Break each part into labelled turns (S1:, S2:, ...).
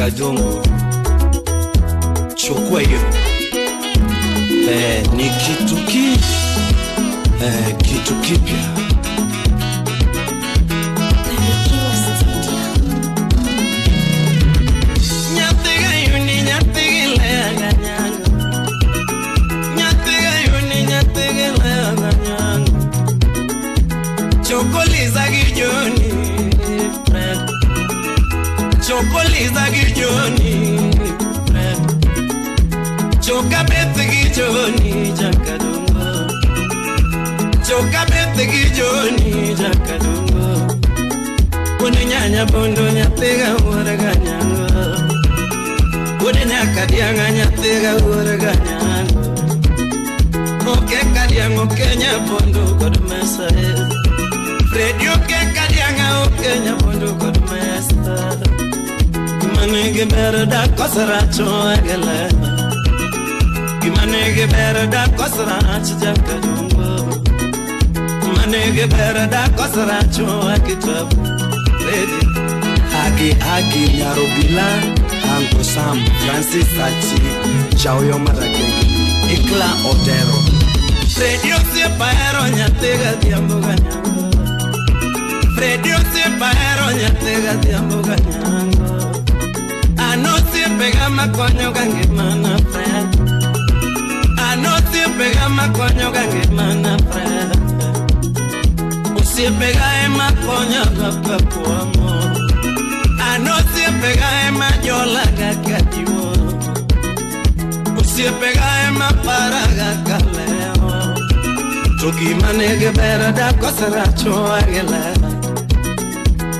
S1: Jagadongo. Chukua hiyo. Ni kitu kitu kipya. Chokoliza gijoni, Fred. Chokoliza gijoni, Fred. Chokabete gijoni, Jagadongo. Chokabete gijoni, Jagadongo. Kone nyanya bondo nyatega ureganyango. Kone nyakadianga nyatega ureganyango. Oke kadiango Kenya bondo kodumesa. Radio ke kadianga Kenya bondo kodumesa. Kimanege berda kosaracho agala. Kimanege berda kosaracho Jagadongo. Kimanege berda kosaracho akitabu. Hagi Nyarobila, Uncle Sam, Francis Sachi, Chauyo Maragenge, Ikla Odero. Fredio se paero nyatega diambo ganyango. Fredio se paero nyatega diambo ganyango. Ano se pega makonyo gange mana friend. Ano se pega makonyo gange mana friend. Se pega makonyo gange kuamo. Ano se pega mayola gakatiwo. Se pega maparaga kaleo. Kimanege berda kosaracho agela.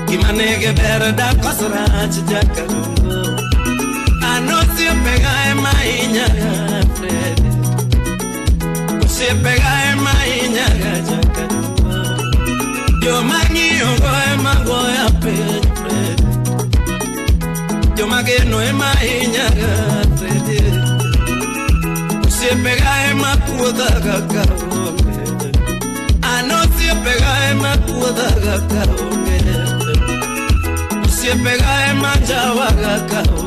S1: Kimanege berda kosaracho Jagadongo. Ano se pega mainyaga Fred. Se pega mainyaga Jagadongo. Yo mangi yongo magoya Fred. Yo mageno mainyaga Fred. Se pega makuda gakao. Ano se pega makuda gakao. Se pega manjawa gakao.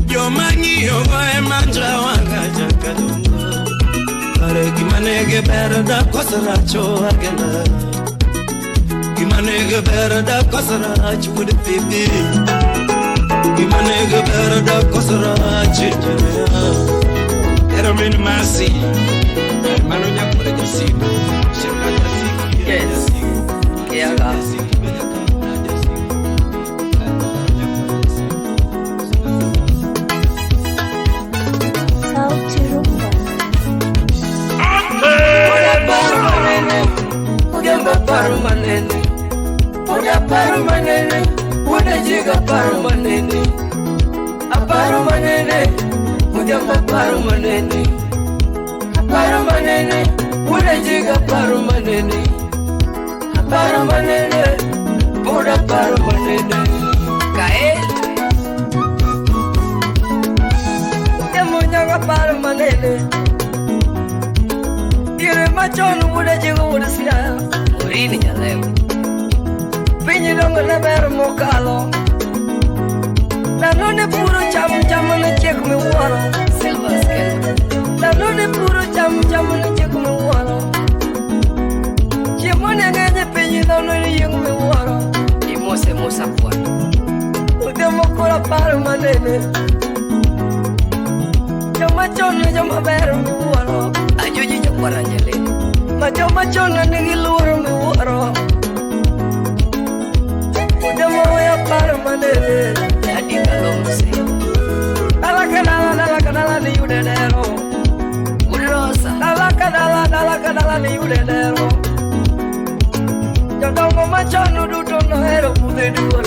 S1: Yo mangi yogo manjawa Jagadongo. Pare kimanege berda kosaracho agela. Kimanege berda kosaracho with baby. Kimanege berda kosaracho jaya. Era meni masi. Hermano ya por el siglo. Yes. Que haga.
S2: Paru manene, udah juga paru manene. Paru manene, udah paru manene. Paru manene, udah juga paru manene. Paru manene, udah paru manene. Kae, kamu nyaga paru manene. Kira macam udah juga udah siap. Ini nyalem. Pinyi dong lebar mokalo. Lanone puro cham na chek me waro. Silver scale. Lanone puro cham na chek me waro. Chimone ngene pinyi dong yung me waro. Imose mosa kwa. Ude mokola paru manene. Jama chon jama ber me waro. Ajoji jakwara nyele. Jama chon nigi luro me waro. Demo ya paru manene, adi kalomse. Dala ni udedero. Urosa. Dala ni udedero. Jodongo machanu duto no hero pude duol.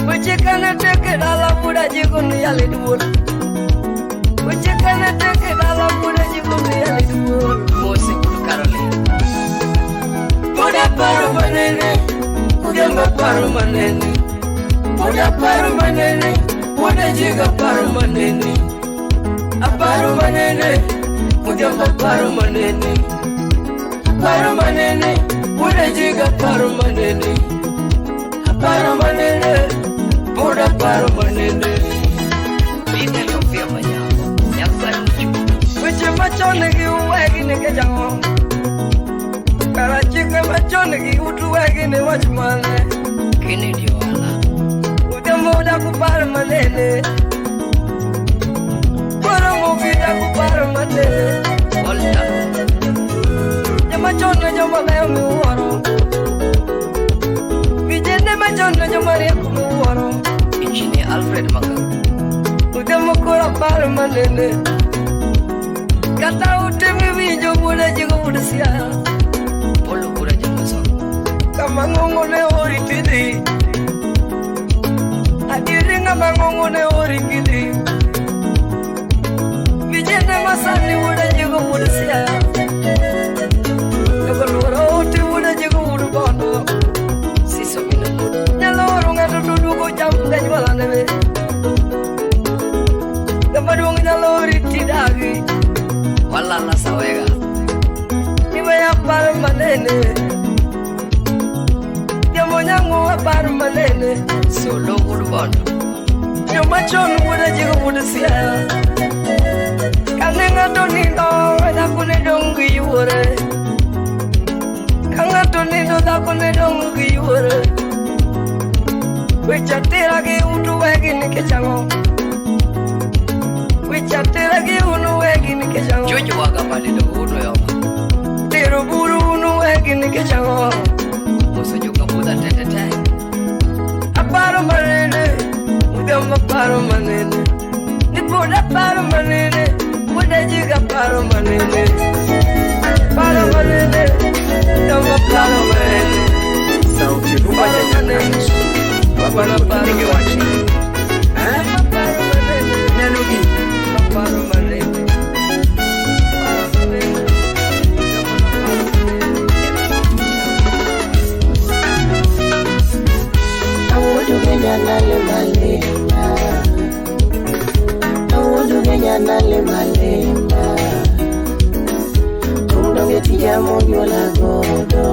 S2: Wechekane teke dala muda jikunu yale duol. Wechekane teke dala muda jikunu yale duol. Mose Karole. Muda paru manene. Udah paru manene, udah paru manene, udah juga paru manene. Paru manene, udah paru manene. Paru manene, udah juga paru manene. Paru manene, Poda paro manene Bine lo fia manya Yasaruchu Wiche machone ki uwegi ne kejango Karachika machone ki utuwegi ne wachmane Kini diwala Utemoda kuparo manene Poro mukida kuparo manene Olta Machone joma leo mi uoro Vijende machone joma rieko mi uoro Inchini Alfred Maka Udemo kura paro manene Kata utemi vijo bude jigo bude siya Polo kura jama son Kama ngongo ne ori tidi Adiri nga mangongo ne ori kidi Vijende masani bude jigo bude siya Kaloro ti wuda jigo wudu bono Siso mina Nyaloro nga tutudu ko jam ganj wala nebe Gamadung nyalori tidagi Wala la sawega Iba ya par manene Yamo nyangu wa par manene Solo wudu bono Yo machon wuda jigo wudu siya Kanenga tonindo Wada kune dongi yuore Kanga tonindo da kone dongi yuore Wichatira ki utu wegi ni kechango Wichatira ki unu wegi ni kechango Chuchu waka palido unu yoma Tiro buru unu wegi ni kechango Musu juga buda tete Aparo manene Udama paro manene Nipoda paro manene Uda jiga paro manene Paro manene Udama paro manene
S1: Sauti rumba jajana Wabana paro manene
S2: Paro manene
S1: Nanugi
S2: Paro manene
S3: Awudu genyana le malema Awudu genyana le malema Tumdonge tija mojo la godo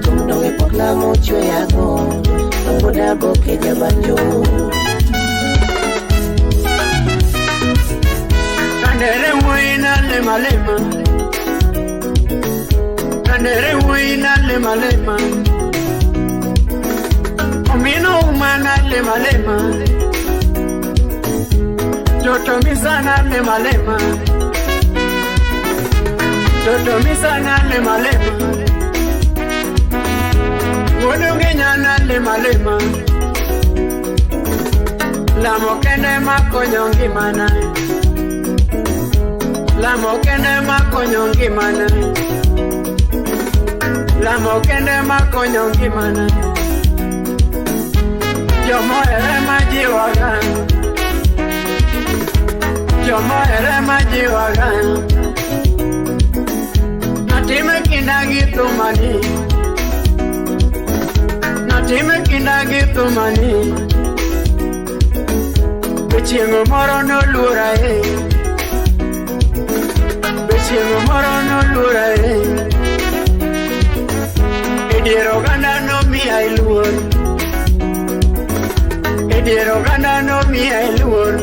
S3: Tumdonge pokla mocho ya godo Tumboda boke jabanjo
S1: Kandere wina le malema Kandere wina le malema Omino umana le malema Toto misana le malema Toto misana le malema Wodunge nyana le malema La mokene makonyongi mana La mokene makonyongi mana La mokene makonyongi mana Yomo ere majiwaga Yomo ere majiwaga Natime kindagi tumani Natime kindagi tumani Bechingo moro no lura Bechingo moro no lura Ediero ganda no mi ay luor Ediero gana no mi elur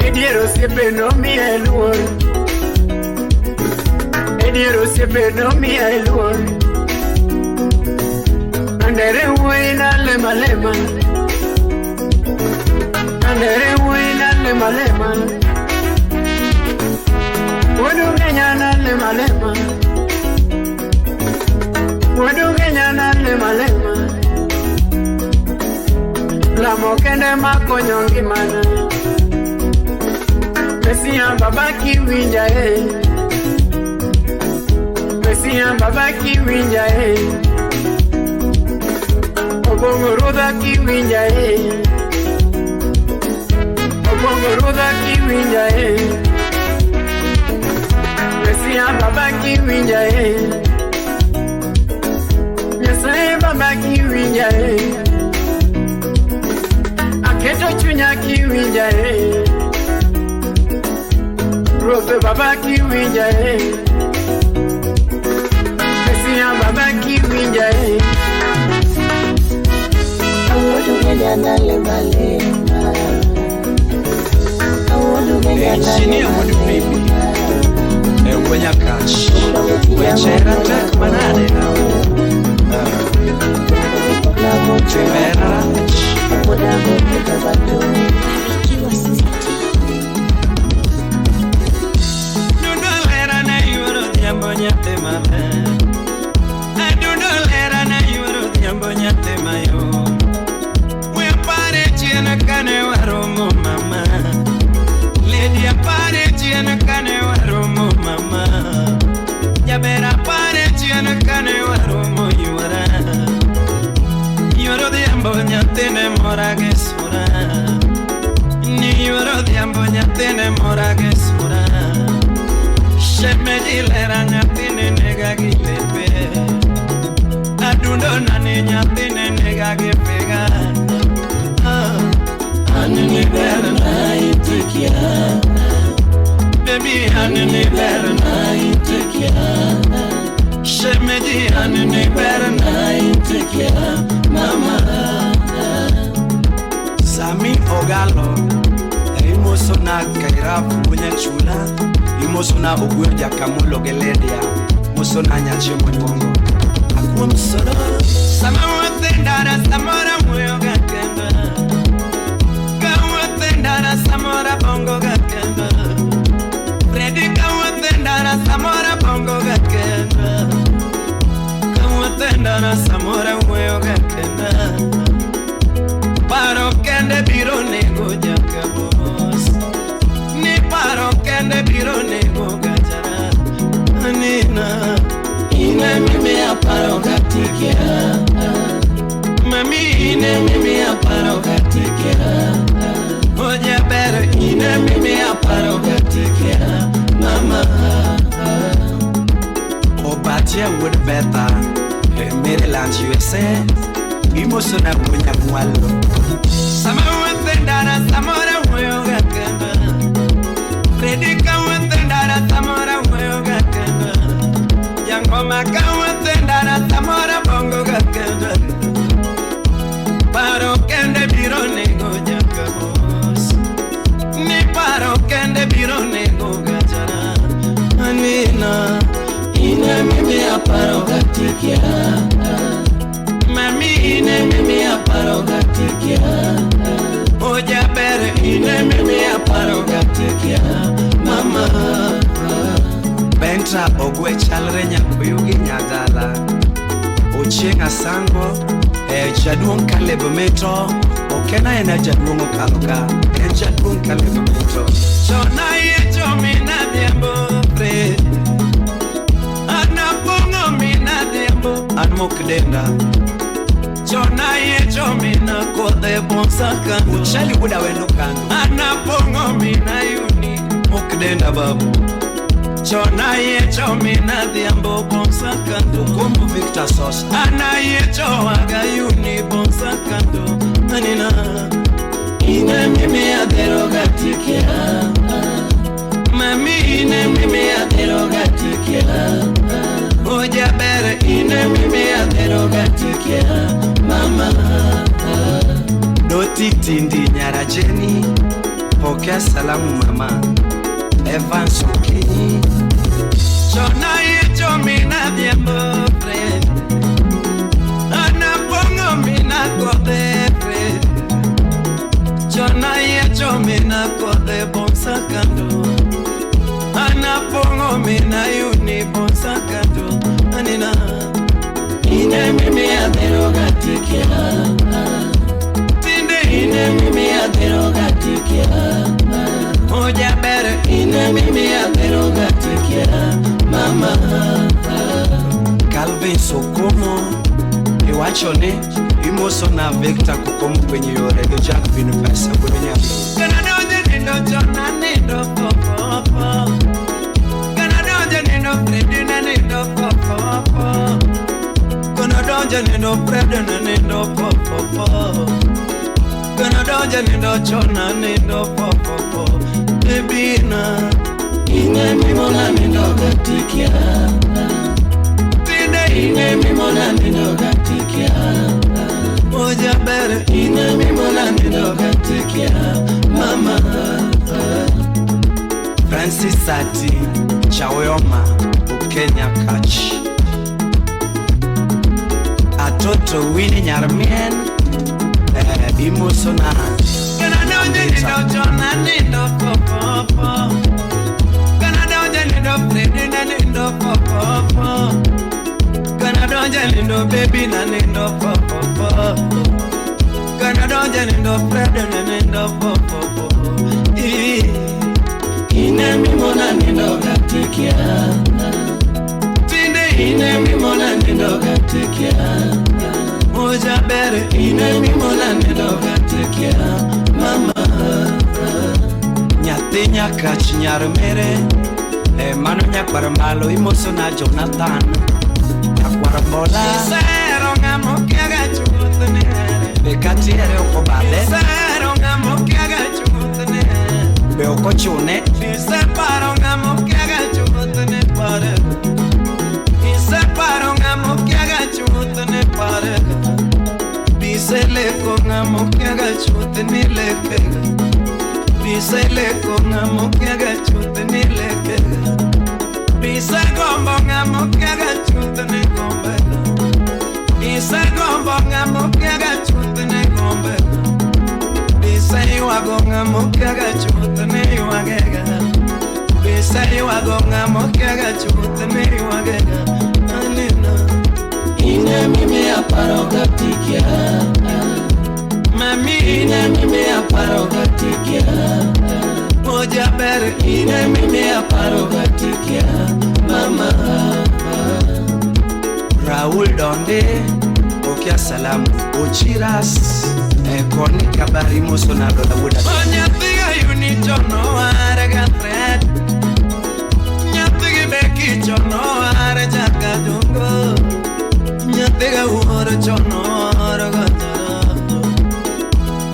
S1: Ediero sepe no mi elur Ediero sepe no mi elur Andere wina le malema Andere wina le malema Wadu genyana le malema Wadu genyana le malema La mokende makonyongi mana Mesiya babaki winja Mesiya babaki winja Obongo ruda ki winja Obongo ruda ki winja Mesiya babaki winja Mesiya babaki winja Keto chunya kiwinja Rofe baba kiwinja Mesiya baba kiwinja
S3: vijana lemba lemba. Awondo vijana lemba lemba.
S4: Wenya cash, wechera tek manade na. Chimera,
S3: Muda boke batu.
S4: Dudolera na yuro diambo nyate mame. Dudolera na yuro diambo nyate mayo. We pare chiena kane waromo mama. Lady apare chiena kane waromo mama. Yabera apare chiena kane waromo yura. Yuro diambo nyate ne mora que sura. Ni yuro diambo nyate ne mora que sura. Sheme dilera nyate ne nega gilepe. Adundo nane nyate ne nega gepega. Anene better na itikia. Baby anene better na itikia. Sheme di anene better na itikia. Mama Sami Ogalo Imoso na kaira punya chula Imoso na oguyo jakamulo geledia Moso na nyache mwongo Akuwa msoro Sama watendara samora mweyo gakenda Kawatendara samora bongo gakenda Freddy kawatendara samora bongo gakenda Kawatendara samora mweyo gakenda Paro kende biro nego jakabos Ni paro kende biro nego gajara Nina Ine mimi aparo gatikia Mami ine mimi aparo gatikia Oja bere ine mimi aparo gatikia Mama Obatia would better Maryland USA Imoso na bunya mwalo Sama wetendara samora mweyo gakenda Predika wetendara samora mweyo gakenda Yangoma ka wetendara samora bongo gakenda Paro kende biro nego jakabos Ni paro kende biro nego gajara Anina Ine mimi aparo gatikia Mami ine mimi aparo gatikia Oja bere ine mimi aparo gatikia Mama Bentra ogwe chalre nyakuyugi nyadala Ochenga sango Jaduong kalebo metro Okena ena jaduong okaluka Jaduong kalebo metro Chona ye chomina diambo pre Anapungo mina diambo Anmokdenda Chona ye chomina kode bonsaka Uchali buda wenu kanu Anapongo mina yuni Mokdenda babu Chona ye chomina diambo bonsaka Kumbu Victor Sos Ana ye chowaga yuni bonsaka Anina Ine mimi adero gatikia Mami ine mimi adero gatikia Oja bere ine mimi adero gatikia Mama Doti tindi nyara jeni Pokea salamu mama Evans Okenyi Chona ye chomina diambo friend Anapongo mina kode friend Chona ye chomina kode bonsakando Anapongo mina yuni bonsakando Anina Ine mimi adero gatikia Tinde ine mimi adero gatikia Oja bere ine mimi adero gatikia Mama Calvin Sokomo Iwachone Imoso na Victor kukomu kwenye yorego Jack Vinu pesa kwenye Kana doje nindo chona nindo popo Kana doje nindo Freddy na nindo popo Kana doje nindo Freddy na nindo popo Kana doje nindo chona nindo popo Baby na Ine mimona nindo gatikia Tine ine mimona nindo gatikia moja bere ina mimola nidoga tekia mama. Francis Sati Chaweoma Ukenya Kach Atoto Winnie Nyarmien Imosona Canada nido Jona nido popo Canada nido Freddy nido popo Canada nido baby nido popo Canada nido Freddy nido popo Ine mimona nido gatekia Tinde ine mimona nido gatekia Moja bere ine mimona nido gatekia mama. Nyathi Nyakach Nyarmere mano nyakwar malo Imosona Jonathan nyakwar bola Isero ngamo kiaga chuthne Bekatiere okobale Isero ngamo kiaga chuthne Be okochune Iseparo ngamo kiaga chuthne pare Iseparo ngamo kiaga chuthne pare Bisele ko ngamo kiaga chuthne lekega Bisele ko ngamo kiaga chuthne lekega Bisa gombo ngamo kiaga chuthne gombega Bisa gombo ngamo kiaga chuthne gombega Bisa iwago ngamo kiaga chuthne iwagega Bisa iwago ngamo kiaga chuthne iwagega Anina Ine mimi aparo gatikia Mami ine mimi aparo gatikia Moja bere ine mimi aparo gatikia mama. Raul Donde Okia salamu Ochiras Koni kabari Imosona dola wuda Nyathiga unichono arega thread Nyathiga beki chono areja kadungo Nyathiga uoro chono arega tarato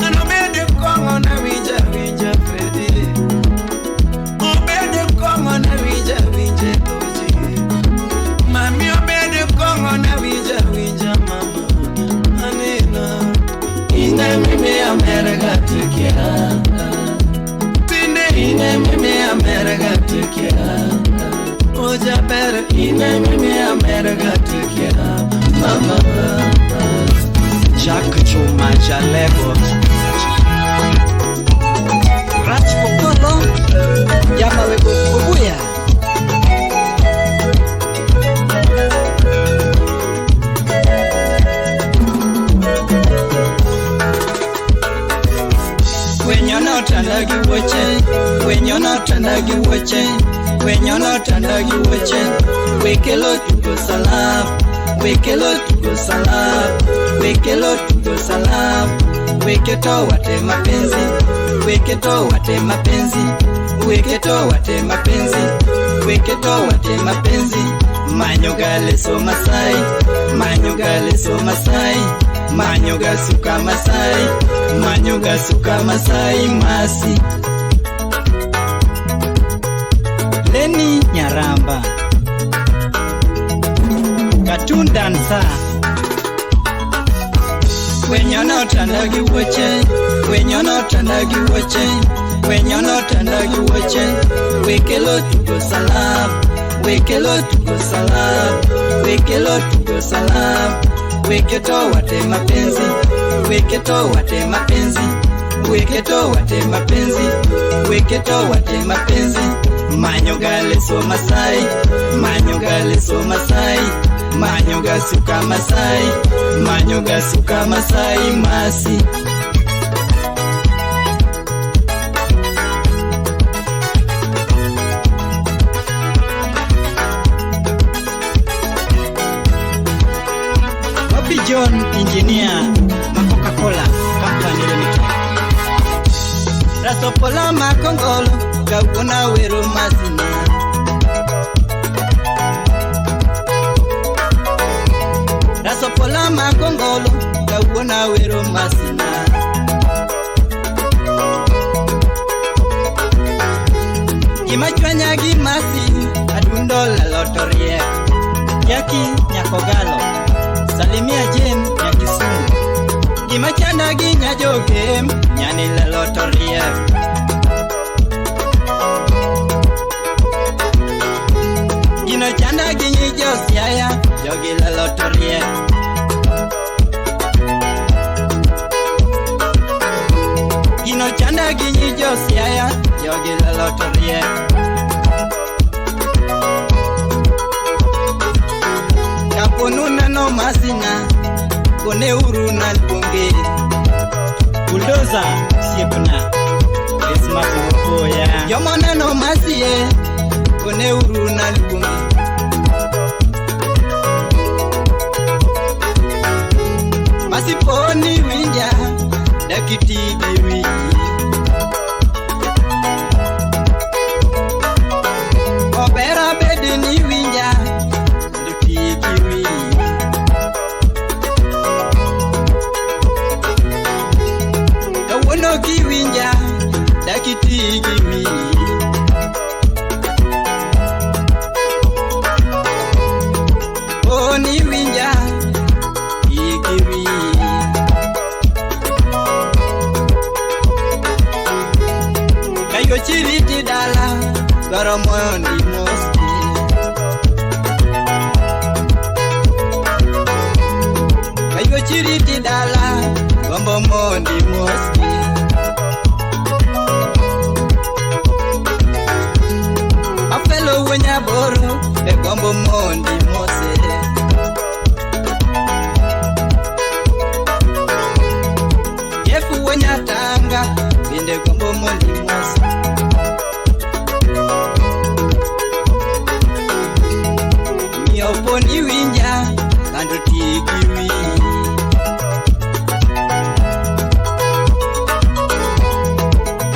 S4: Ano bede kongo na winja Freddy Obede kongo na winja Toji Mami obede kongo na winja mama. Anina Ine mimi America tekia Tine ine mimi America tekia Oja bere ine mimi America tekia mama. Jack Chuma Jalego
S2: Rats Pokolo Yama weko kubuya
S4: When you're not under you watching, when you're not under you watching, when you're not under you watching, wake a lot to go salam, wake a lot to go salam, wake a lot to go salam, wake it all what mapenzi, wake it all what mapenzi, wake it all what mapenzi, wake it all what mapenzi, manyogale so Masai, manyogale so Masai. Manyoga suka Masai, manyoga suka Masai masi. Leni Nyaramba Cartoon dancer. When you're not under you watching, when you're not under you watching, when you're not under you watching, wake a lot to go salam, wake a lot to go salam, wake a lot to go salam. Weke to wate mapenzi, weke to wate mapenzi, weke to wate mapenzi, weke to wate mapenzi. Manyogale so Masai, manyogale so Masai, manyoga suka Masai, manyoga suka Masai masi. John Engineer Coca-Cola Company Limited. Rasopola makongolo Gaguna wero masina. Rasopola makongolo Gaguna wero masina. Gimachwanya gimasi adundo la lotorie. Yaki Nyakogalo Salimia Jane ya Kisumu. Gima chanda ginya joge nyani lelo torie. Gino chanda ginyi josiaya jogi lelo torie. Gino chanda ginyi josiaya jogi lelo torie. Kaponu neno masina kone uru na bunge bulldozer siepna esma poya yomo neno masie kone uru na bunge masiponi winja dakiti biwi obera bedini winja dakiti biwi no kiwinja dakiti giwi oh ni winja igiwi kayo chiriti dala garamondi moski kayo chiriti dala gombo mondi moski Afelo wenya boro e gombo mondi mose Yefu wenya tanga binde gombo mondi mose Mioponi winja kando tigiwi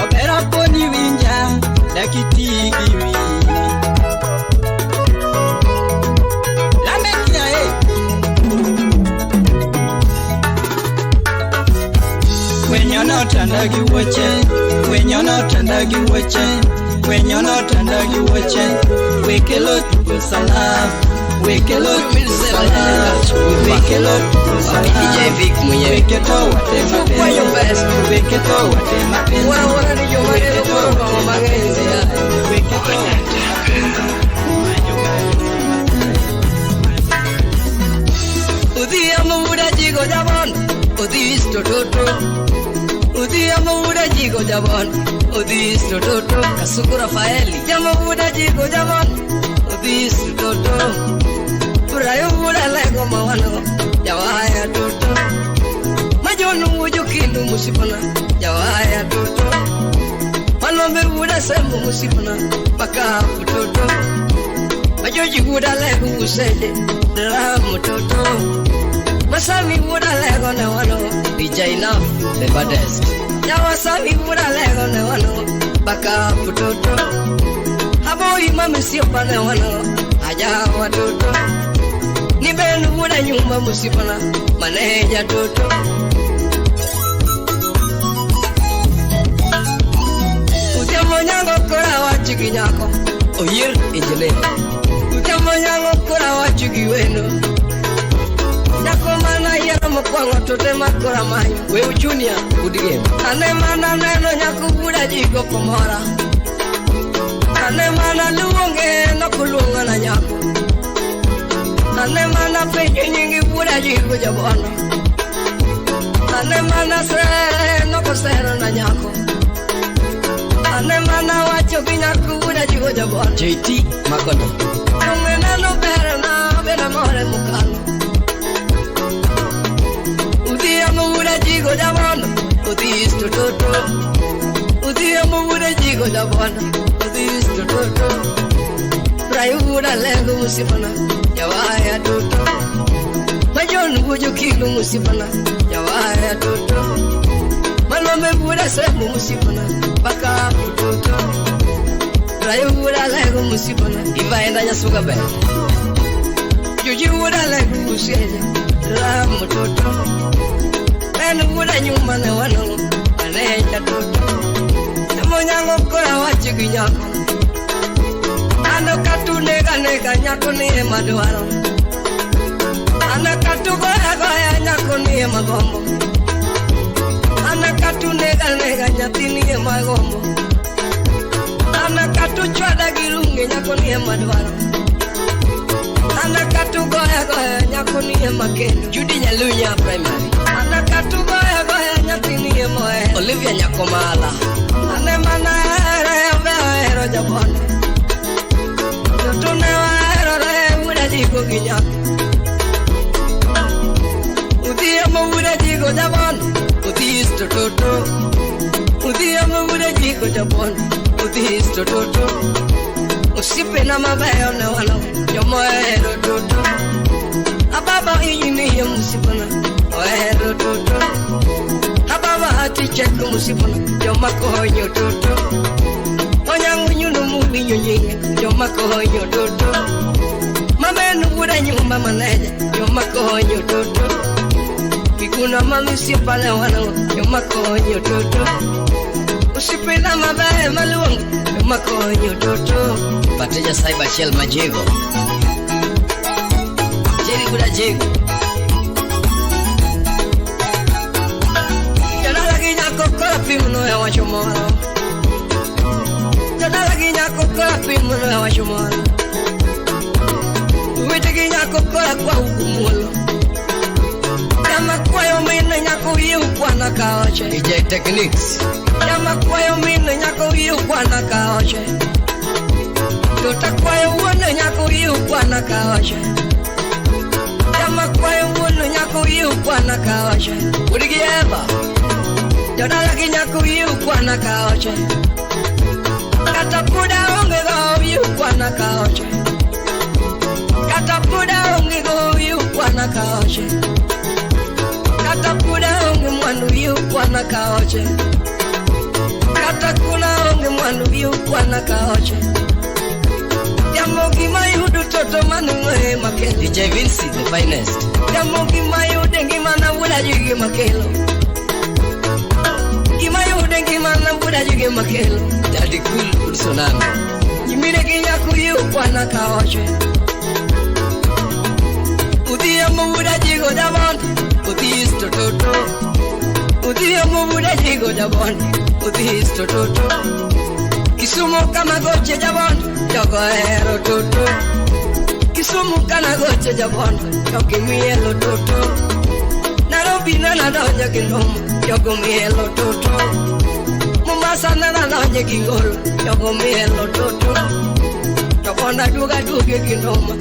S4: Opera poni winja dakitigiwi Wenyono tandagi weche, wenyono tandagi weche, wenyono tandagi weche, wekelo tuko salam, wekelo tuko salam, wekelo tuko salam. DJ Vic mwenye, weketo wate mapenzi, weketo wate mapenzi, wana ni jomane lukoro kwa magenzi ya, weketo wate mapenzi. Udhi amuda jigo jabon, udhi istototo. Udhi amuda jigo jabon, udhi istototo. Kasuku Rafaeli, amuda jigo jabon, udhi istototo. Urayo uda lego mawano, jawaya toto. Majonu ujukindu musipana, jawaya toto. Malombe uda sembu musipana, baka putoto. Majoji uda lego usede, dramu toto. Masami uda lego ne wano, DJ Enough, the baddest. Yawasami uda lego ne wano, baka putoto. Habo imami siyopa ne wano, aja watoto. Nibenu uda nyumba musipana, maneja toto. Utiamo nyango kura wachiki nyako, oyir engineer. Utiamo nyango kura wachiki weno. Nakomana yero mkwango tote makora mayo Weu Junior udige Anemana neno nyakubuda jigo pomora Anemana luonge no kulunga na nyako Anemana peje nyingi buda jigo jabona Anemana se no kosero na nyako Anemana wacho binyakubuda jigo jabona JT Makondo Nungena no bere na bena more mukano Udhi amuda jigo jabona, udhi istototo. Udhi amuda jigo jabona, udhi istototo. Rayu uda lego musipana, jawaya toto. Majonu ujukilu musipana, jawaya toto. Malome uda sembu musipana, baka putoto. Rayu uda lego musipana, iva enda nyasuka be. Juji uda lego musipana, ramu toto. Nenu uda nyuma ne wano, aneja toto. Nemo nyango kora wachiki nyako. Ano katu nega nyako niye maduaro. Ano katu goya nyako niye magombo.
S2: Anakatu nega nyathini ema gombo. Anakatu chwada girunge nyakoni ema dwaro. Anakatu goya nyakoni ema kendo. Judy Nyalunya primary. Anakatu goya nyathini ema Olivia Nyakomala. Ane mana ero jabone. Tune ero muda jigo ginya. Udia muda jigo jabone. Udis toto. Udia muda jigo jabone. Udis toto. Usipe na mabayo na wano. Yomo ero toto. Ababa yini musipana. Ero toto. Ababa hati cheku musipana. Yoma kohonyo toto. Onyangu nyunu mubi nyunyinya. Yoma kohonyo toto. Mamenu buda nyumba maneja. Yoma kohonyo toto. Kikuna mami sipale wanangu. Yoma kohonyo toto. Usipina mabaye maluwangu. Yoma kohonyo toto. Pateja Cyber Shell Majego. Jeri buda jego. Kokola pimuno ya wachomoro. Jadala ginya kokola pimuno ya wachomoro. Uwete ginya kokola kwa ukumulo. Yama kwa yomine nyako hiu kwa nakaoche. DJ Techniques. Yama kwa yomine nyako hiu kwa nakaoche. Tota kwa yomine nyako hiu kwa nakaoche. Yama kwa yomine nyako hiu kwa nakaoche. Udigieba. Jodala kinyaku yu kwa nakaoche. Katapuda onge go yu kwa nakaoche. Katapuda onge go yu kwa nakaoche. Katapuda onge mwandu yu kwa nakaoche. Katakuna onge mwandu yu kwa nakaoche. Yamogi mayudu toto manu mwe makelo. DJ Vinci the finest. Yamogi mayudu ngi mana wula jigi makelo. Gimayude gimana buda juge makelo. Daddy cool ursonami. Jimine kinyaku yu kwa nakaoche. Udia mubuda jigo jabon. Udis toto. Udia mubuda jigo jabon. Udis toto. Kisumu kama goche jabon. Jogo ero toto. Kisumu kana goche jabon. Jogi mielo toto. Nairobi nana doja kindomo. Yogo mielo toto. Mombasa nana doja kingolo. Yogo mielo toto. Yokona duga duge kinoma.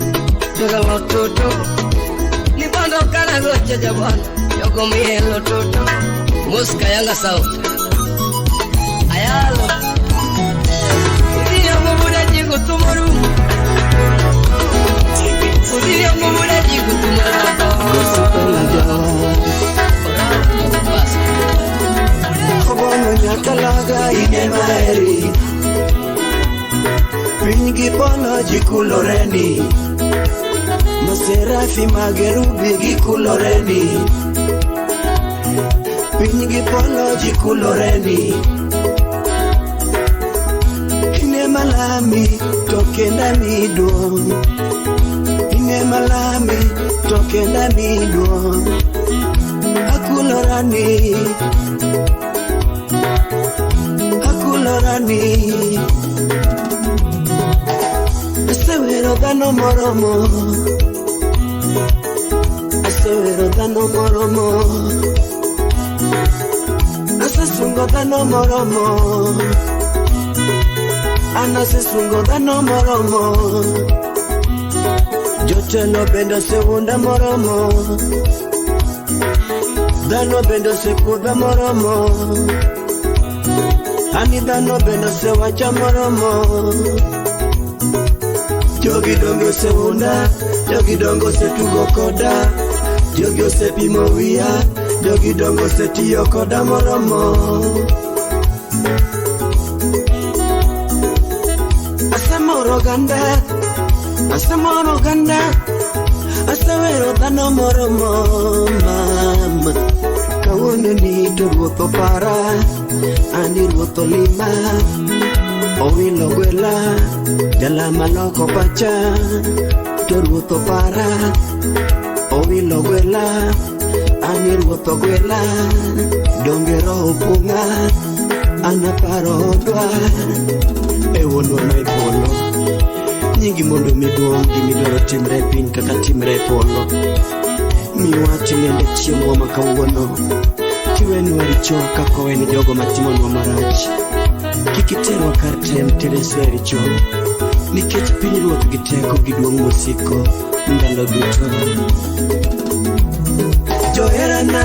S2: Yogo lo toto. Nibondo kana goche jabon. Yogo mielo toto. Muska Yanga South. Ayalo. Udia mubuda jigo tumoru. Udia mubuda jigo tumoru. Kobono nyakalaga ine maeri. Pingi polo jikuloreni. Maserafi magerubi gikuloreni. Pingi polo jikuloreni. Ine malami tokenda nido. Ine malami tokenda nido. Akulorani. Asewero dano moromo. Asewero dano moromo. Asesungo dano moromo. Anasesungo dano moromo. Jotelo bendo segunda moromo. Dano bendo sekuda moromo. Ani dano bendo se wacha moromo. Jogi dongo se unda. Jogi dongo se tugo koda. Jogi se pimo wia. Jogi dongo se tiyo koda moromo. Asamoro ganda. Asamoro ganda. Asawero dano moromo. Mama Kawone ni turuoto para. Ani ruoto lima. Owilo gwela. Jala maloko pacha. Turuoto para. Owilo gwela.
S5: Sani ruotho gwela dongero opunga anaparo odwa ewono mai polo nyingi mondo miduong gimidoro timre piny kaka timre polo miwachi nende chiemo makawuono kiwenwa richo kako weni jogo matimonwa marach kikiterwa kar tem tereswe richo nikech piny ruoth gi teko giduong' mosiko ndalo duto joherana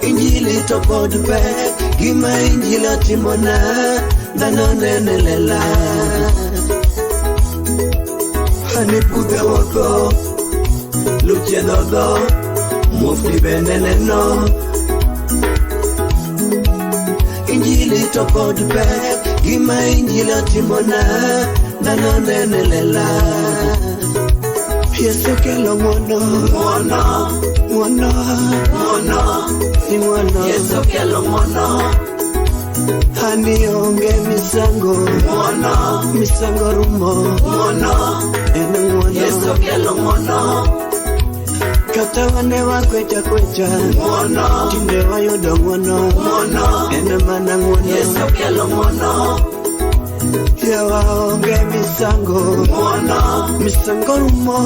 S5: injili to pod pek gima injili timona dhano nene lela ane pudhe woko luche dhodho mufti bende neno injili to pod pek gima injili timona dhano nene lela Yesu kelo ngwono Yesu kelo ngwono Hani onge misango rumo ene ngwono Yesu kelo ngwono Kata wane wakwecha tinde wayudo ngwono ene mana ngwono Yesu kelo ngwono Yawa onge misango rumo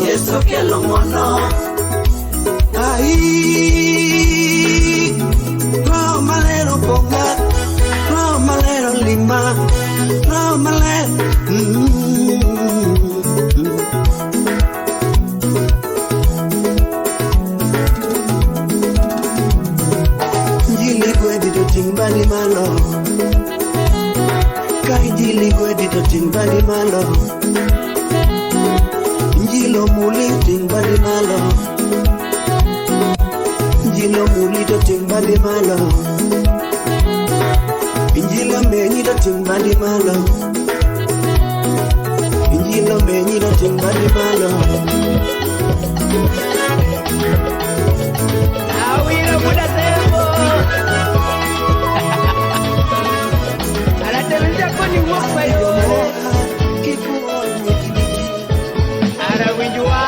S5: Yesu kelo ngwono Ai Roho malero ponga Roho malero lima Roho malero Njili gwedi do tingbali malo Kainjili gwedi do tingbali malo Njilo muli tingbali malo Njilo muli do tingbali malo Njilo menyi do tingbali malo Njilo menyi do tingbali malo
S2: Awira muda tembo Alatemisha kuni wakwa yo Ara winjua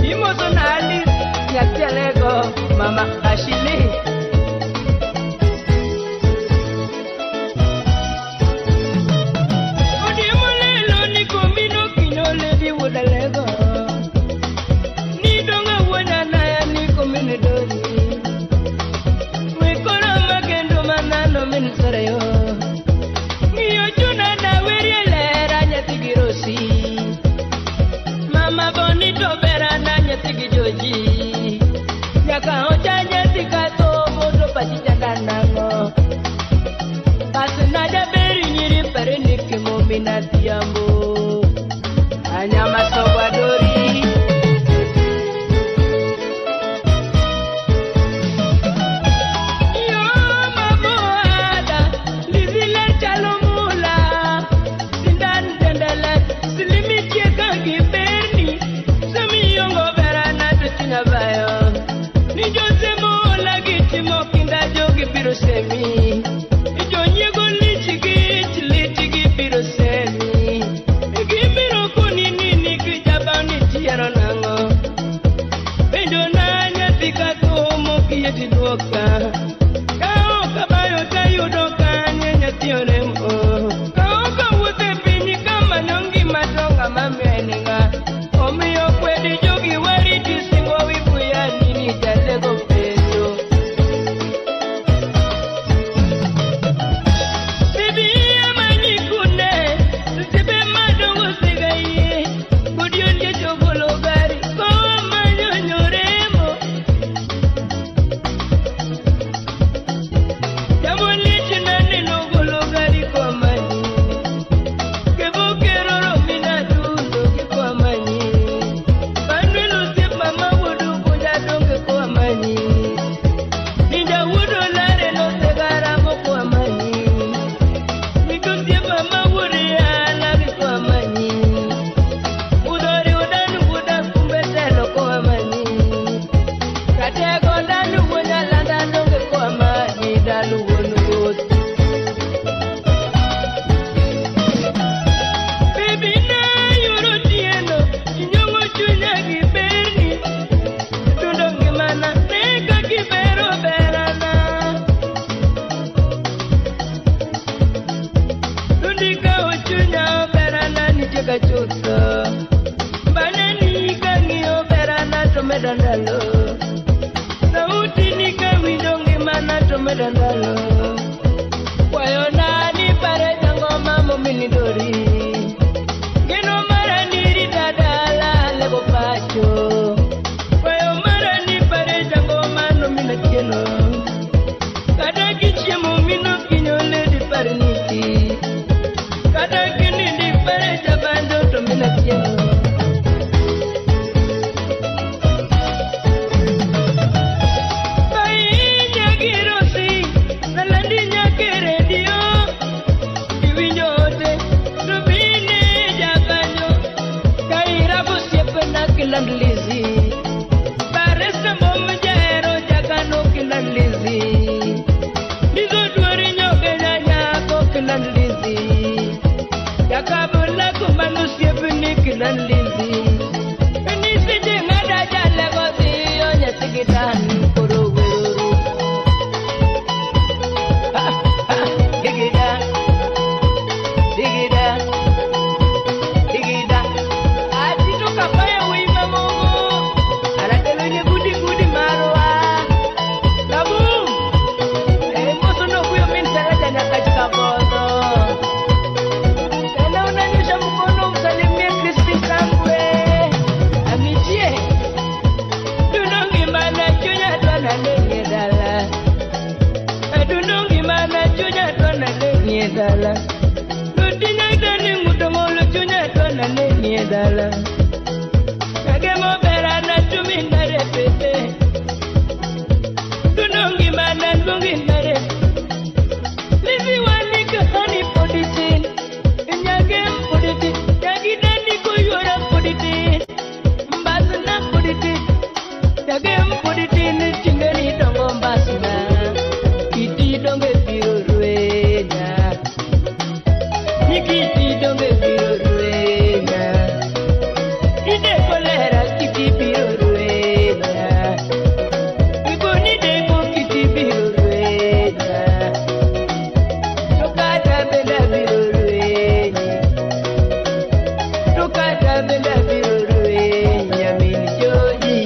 S2: Imoso na Alice Nyatia lego Mama Ashili Odimo lelo ni komino kinole di woda lego Ni donga woda na ya ni komino doni Wekora magendo manano minisore yo Niyo juna na weriele ranya tigirosi Mama bonito bera na nyatigi joji Nyaka ocha nyatika tobo to pachicha kanango Pasina beri nyiri pere niki momina tiyambo Anyama sobadori Semi, ijo nyego litigi biro semi. Gibiro kuni nini kijabani tiaro nango. Bendo nanya tika tomo kiyeti doka. Kao kabayo tayo doka nyanya tione mo. Kao kawute pini kama nyongi matonga mamenenga. Omiyo kwedi jogi wari tisingo wiku ya nini jalego pendo. nyaka chutho banani kang'iyo berana to meda ndalo sauti ni kawinjo ngimana to meda ndalo kwayona ni pare jangoma momini dori geno mara niri dadala lego pacho kwayo mara ni pare jangoma nomina kieno kada kichiemo mino kinyole di parniti kada kini di pare jabando to mina kieno Lizi Baresta momjero jagano kilan lizi Nizo duari nyoke nyanyako kilan lizi Yakabula kumanusia bini kilan lizi Penisi jengada jale gozi Onya sigitan kuru guru Digida Digida Digida Adito kapaya dala lutina dani mutongolo chunya tona neni dala kage mo berana tumi na repete tunongi mana tungi na livi wani kahani poditin nyage poditin nyagi dani kuyora poditin mbasna poditin nyage poditin chingani dongo mbasna iti donge biurwe Kiti donge biro ruena Ide kolera kiti biro ruena Iboni deko kiti biro ruena Tokata benda biro ruena Tokata benda biro ruena Mini joji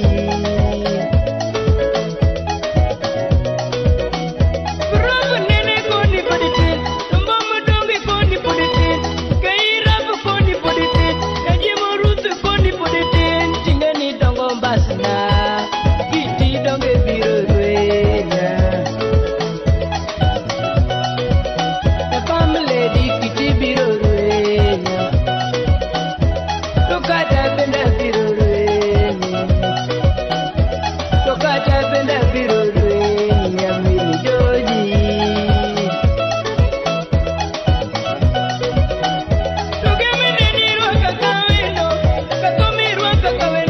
S2: Bro nene koni paditin Tumbomu donge koni paditin Basna, kiti donge biro ruena. The family di kiti biro ruena. Tokata benda biro ruena. Tokata benda biro ruena. Mini joji. Togeme neni ruaka kaweno, kakomi ruaka kaweno.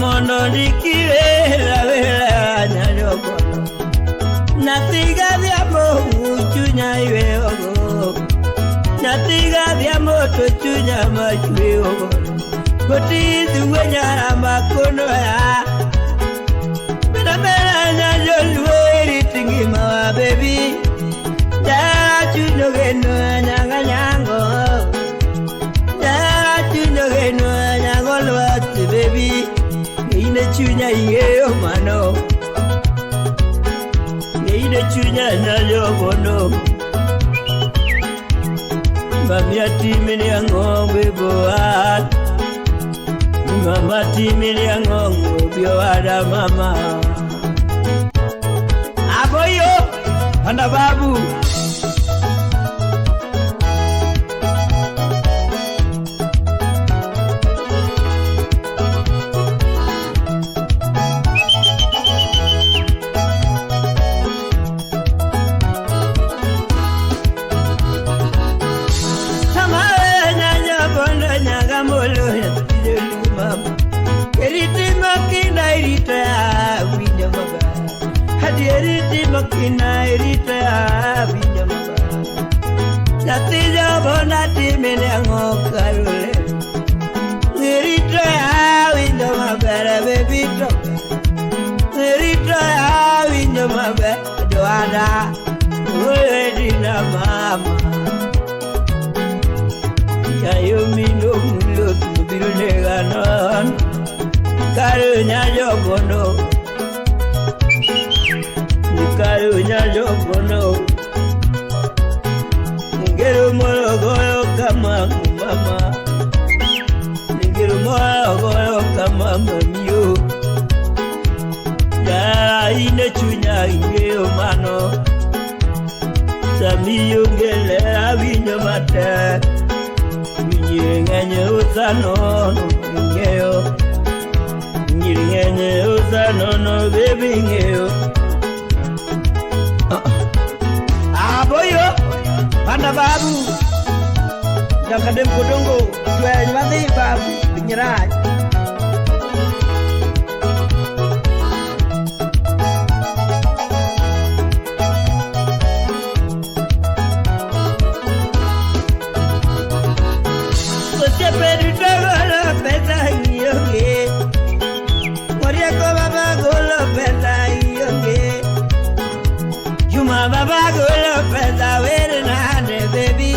S2: Mondo dikire la vela nyanyoko Natiga diamo chunya iwe ogo Natiga diamo to chunya machwe ogo Koti duwe nyara makono ya Mena mena nyanyo lueri tingi mawa baby Dara chuno geno nyanga nyango Dara chuno geno nyango ing'eyo mano. Ine chunya nyalo bono. Mami atimini ang'ombe boat. Mama timini ang'ombe bioada mama. Aboyo, anda babu. Makina irita binya maba jati jabona timene ngokarule irita binya maba baby drop irita binya maba doada oedina mama kayo mino mulut birune ganon karunya jobono karunya jobono ngero moyo kama mama ngero moyo kama mamiyo ya ine chunya ngeo mano samiyo ngele abinyo mate nyenye usano ngeo nyenye usano no baby ngeo Aboyo, anda babu, jangan kadem kodongo, jual mati babu, penyerai. Setiap hari dalam peta yoge, Maria ko baba golo peta yoge. Juma baba golo peta were na de baby.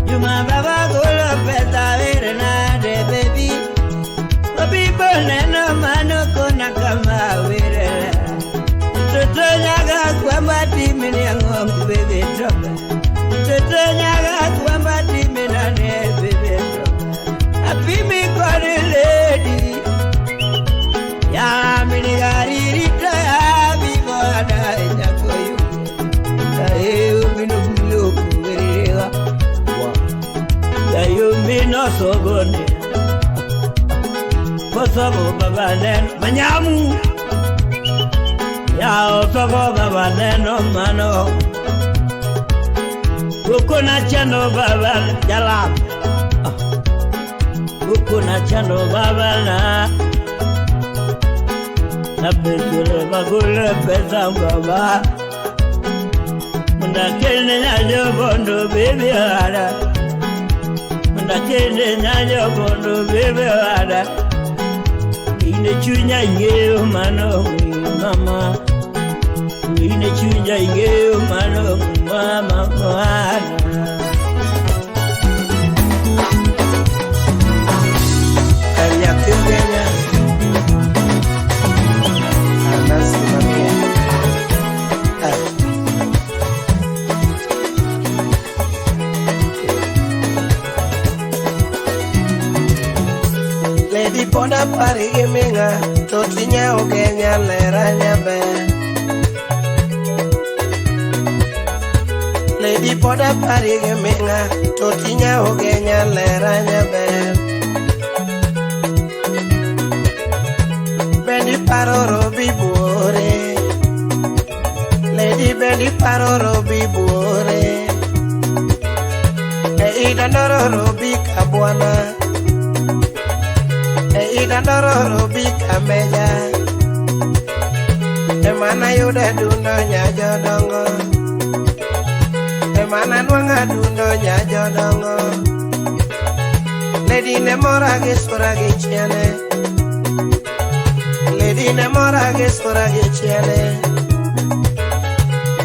S2: Juma baba golo peta were na de baby. Baby boneno mano kona kama were. Toto nyaga kwamba timini ngom baby drop. Toto nyaga kwamba timina ne baby drop. Happy me kore lady. Ya mini gari rita ya bibo ada nyakoyu. Mino sogone Kosogo babanen manyamu Ya osogo babanen mano Ukuna chano babal jalam Ukuna chano babana Nabekure bagule pesam baba Mundakene nyajo bondo baby ada Mundakene nyajo bondo baby ada Ine chunya ingeo mano mama Ine chunya ingeo mano mama mwana Kaya kembenya Anasi mamia Lady Ponda parigi minga Totinya ogenya leranya be Lady Ponda parigi minga Totinya ogenya leranya be Bendi paroro bibore Lady Bendi paroro bibore Ida nororo bikabwana Ida nororo bikamenya Emana yuda dundo nyajodongo Emana nwanga dundo nyajodongo Lady nemorage surage chiene Lady nemorage surage chiene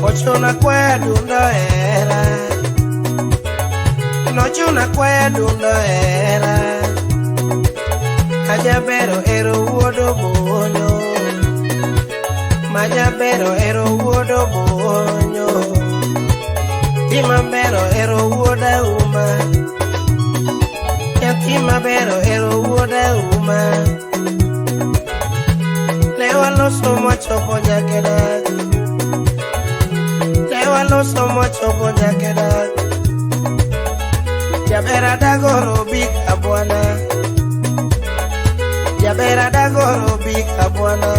S2: Ochuna kwe dundo era Nochuna kwe dundo era Kajabero ero uodo bonyo
S3: Majabero ero wuodo bonyo, timabero ero wuoda uma, timabero ero wuoda uma. Lewa loso mochopo nyakedak, lewa loso mochopo nyakedak. Jabera dagoro bika bwana, jabera dagoro bika bwana.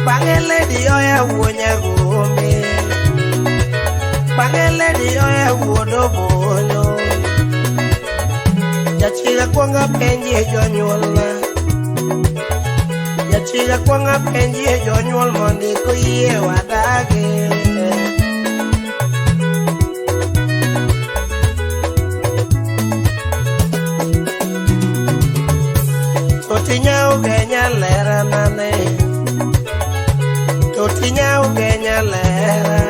S3: Bangele di oya wuonya gombe, bangele di oya wuodo bonyo. Jachiga kwanga penji e jonyuolna, jachiga kwanga penji e jonyuol mondi kuye wadage. Totinya ugenya lera nane, totinya ugenya lera,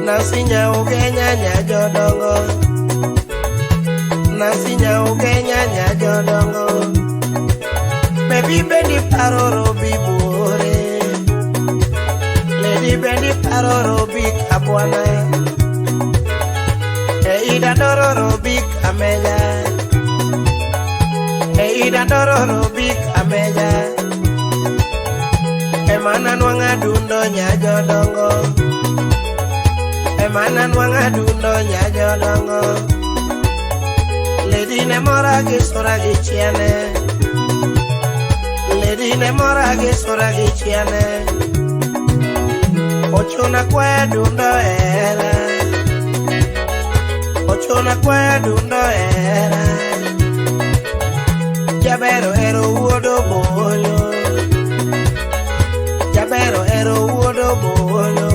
S3: nasinya ugenya nyajodongo, nasinya ugenya nyajodongo. Baby bendi paroro bibore, lady bendi paroro bikabwana, ida dororo bikamenya, ida dororo bikamenya. Emana nwanga dundo nyajodongo, emana nwanga dundo nyajodongo. Lady ne mora gisora gichiane, lady ne mora gisora gichiane. Ochuna kwe dundo era, ochuna kwe dundo era. Jabero ero wuodo bonyo, jabero ero wuodo bonyo.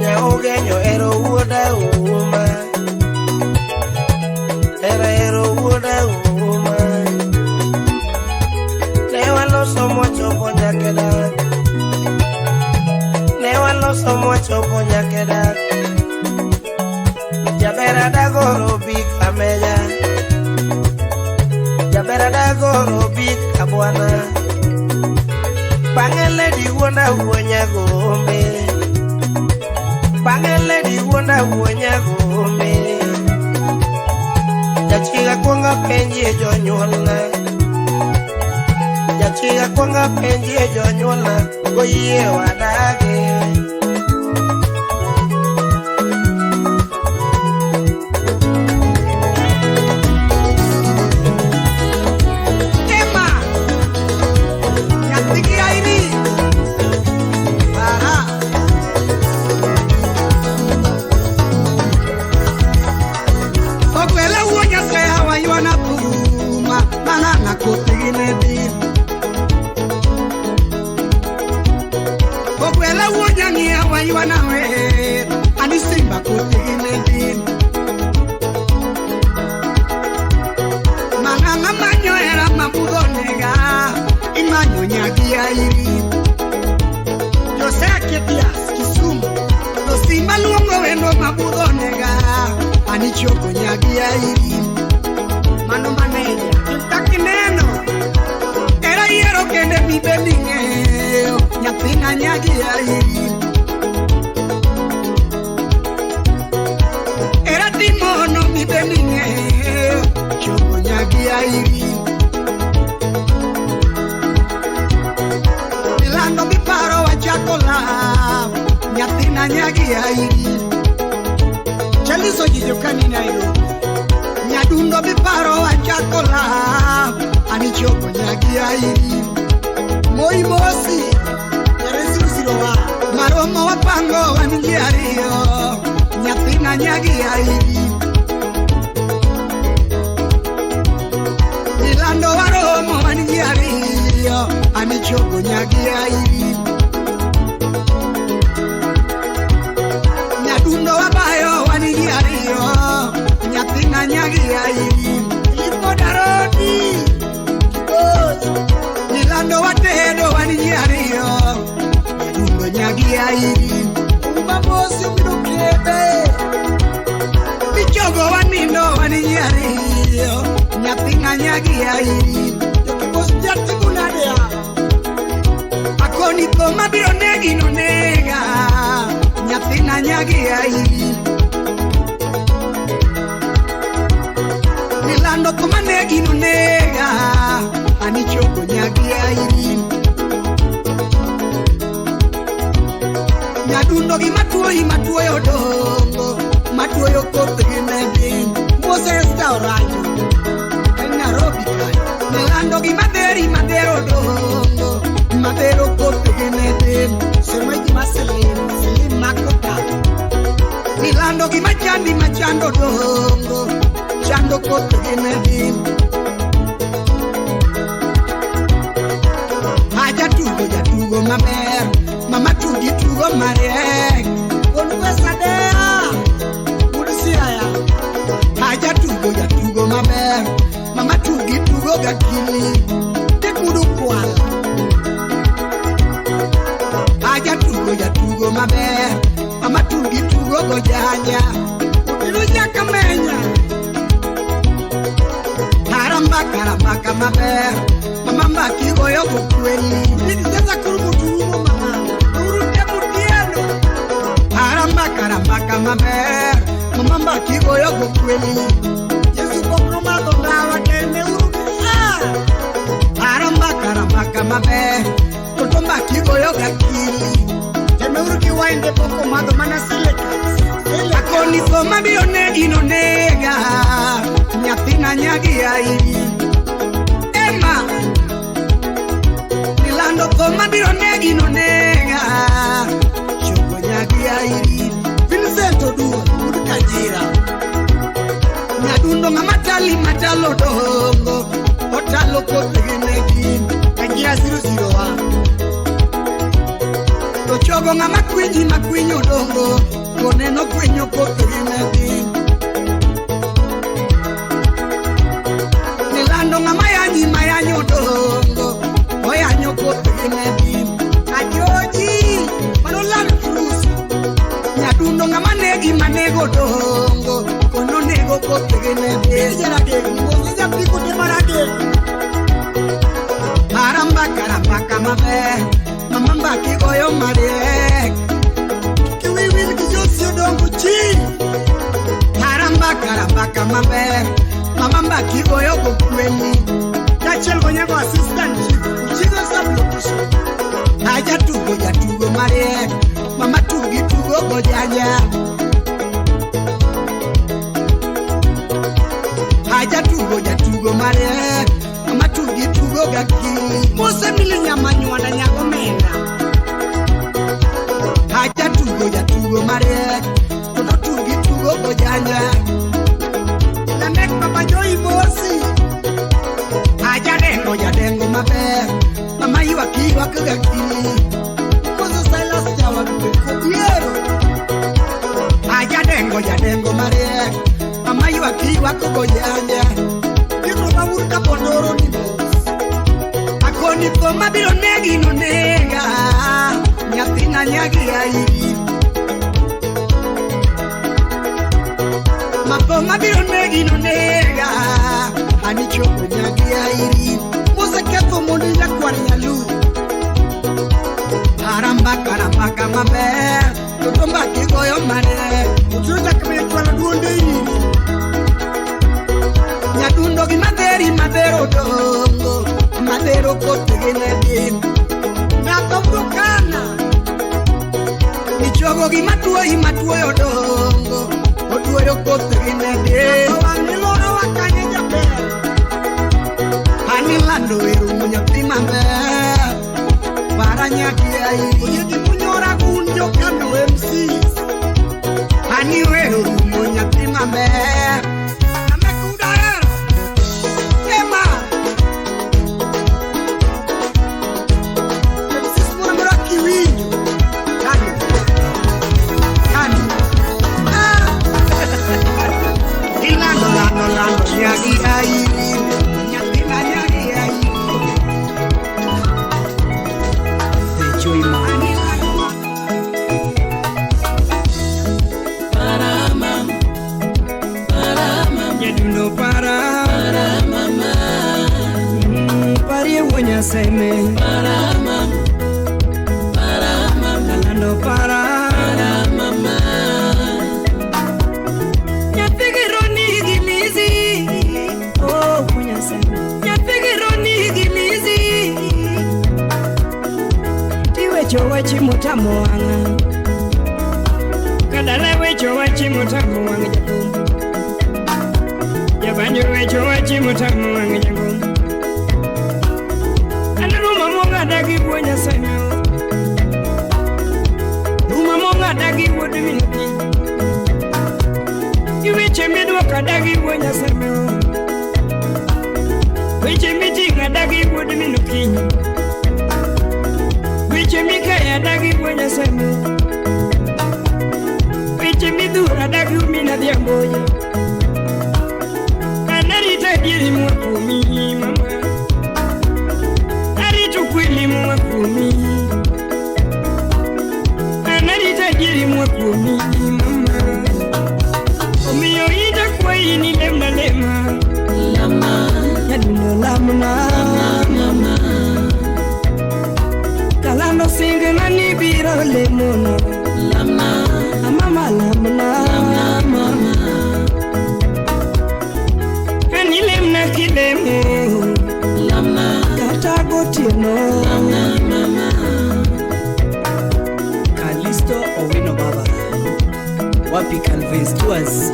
S3: Nyaugenyo ero wuoda uma, ero wuoda uma. Lewa loso mochopo nyakedak, lewa loso mochopo nyakedak. Jabera dagoro bikamenya, jabera dagoro bikabwana. Bangele di wonda wuonya gombe, bangele di wonda wuonya gombe. Jachiga kwanga penji e jonyuolna, jachiga kwanga penji e jonyuolna. Goyie wadage.
S6: Mano maneja, tutaki neno. Era hiero que de mi belineo, nyapina nyagi airi. Era timono mi belineo, chogo nyagi airi. Milando mi paro a chacola, nyapina nyagi airi. Chalizo jijokani Nairobi. Nyadundo biparo a chacola, anichoko nyagi airi. Moi mosi, yeresu sirowa. Maromo wapango waningiario, nyapina nyagi airi. Milando waromo waningiario, anichoko nyagi airi. Nyadundo wabayo waningiario, nyapina nyagi airi. Lipo darodi, Milando watedo waningiario, nyadundo nyagi airi. Umamosi umidukebe, Bichogo wanindo waningiario, nyapina nyagi airi. jati kunadea akoni koma biro negi no nega nyathina nyagi ai nilando koma negi no nega ani chogo nyagi ai nyadundo gi matuo yodongo matuo yokote gi medin Moses Taurayo en Nairobi kai nilando gi madero dongo madero kote gi medin semaji maselim makota nilando gi machando dongo chando kote gi medin jatugo maber mama tugo marek con pesa dea ursiaya jatugo maber mama tugo gakili te kudu kwal jatugo maber mama tugo gojanya iluja kamenya karamba maber mama mbaki goyo kweli niteza kurubutu mama urute mutiano karamba maber mama mbaki goyo kweli Yesu kokroma dondawa kene urute karamba maber toto mbaki goyo gakili teme uruki waende poko mado manasile akoni koma biro negi no nega nyathina nyagi ai Emma nilando koma biro negi no nega chogo nyagi ai Vincent Oduo Kajira nyadundo matalo dongo otalo kote negi Kajira 001 to chogo makwinyo dongo koneno kwinyo kote negi nilando mayanyo dongo oyanyo kote negi ajoji manolan cruz nyadundo negi manego dongo kono nego kote negi jara de ngoja piko de marade karamba maber mama mbaki goyo marek kiwiwil kijosio dongo chi karamba maber mama mbaki goyo kweli kachel gonyago assistant chigo sablokiso jatugo marek mama tugo gojanya jatugo marek mama tugo gakili Mose milinya manywana nyago menda jatugo marek toto tugo gojanya Lamek papa joy mosi jadengo maber mama yiwa kagakili Moses Silas jawa kubiero jadengo marek mama yiwa kogojanya kiro mawurka pondoro ni akoni koma biro negi no nega nyathina nyagi ai Makoma biro negi no nega ani chogo nyagi ai Mose keto moni ya kwanyalu karamba maber toto mbaki goyo mane utuja kmetwala duonde ini nyadundo gi madero dongo madero kote genedin nyato kana nichogo gi matuo dongo otuo kote genedin waniloro wakanye jabe anilando eru nyathi maber paranyaki ai oyedi munyora gunjo kano MC ani weru nyathi maber amekudara Emma Sis mura kiwi kani ilando nyagi ai
S2: seme para mama, kalando para mama. Nyapigironi gilizi, oh punya seme. Nyapigironi gilizi, tiwe chowa chimutamo wanga, kadalewe chowa chimutamo wanga jakum. Yabanyo we chowa chimutamo wanga jakum. Dagi buenya sanyo Ruma monga dagi wodi minuti Iweche medwa kadagi buenya sanyo Weche mitinga dagi wodi minuti Weche mikaya dagi buenya sanyo Weche midura dagi umina diamboya Anarita diri mwakumi mama Kwili mwakumi Anarita jiri mwakumi mama Omiyo ita kwa ini lemna lema Lama Yaduno lamna Lama Kalando singe nani biro lemono Lama Mama lamna Lama Ani lemna kilemo Lama Tagotino mama Kalisto Owino baba wapi Calvins tuas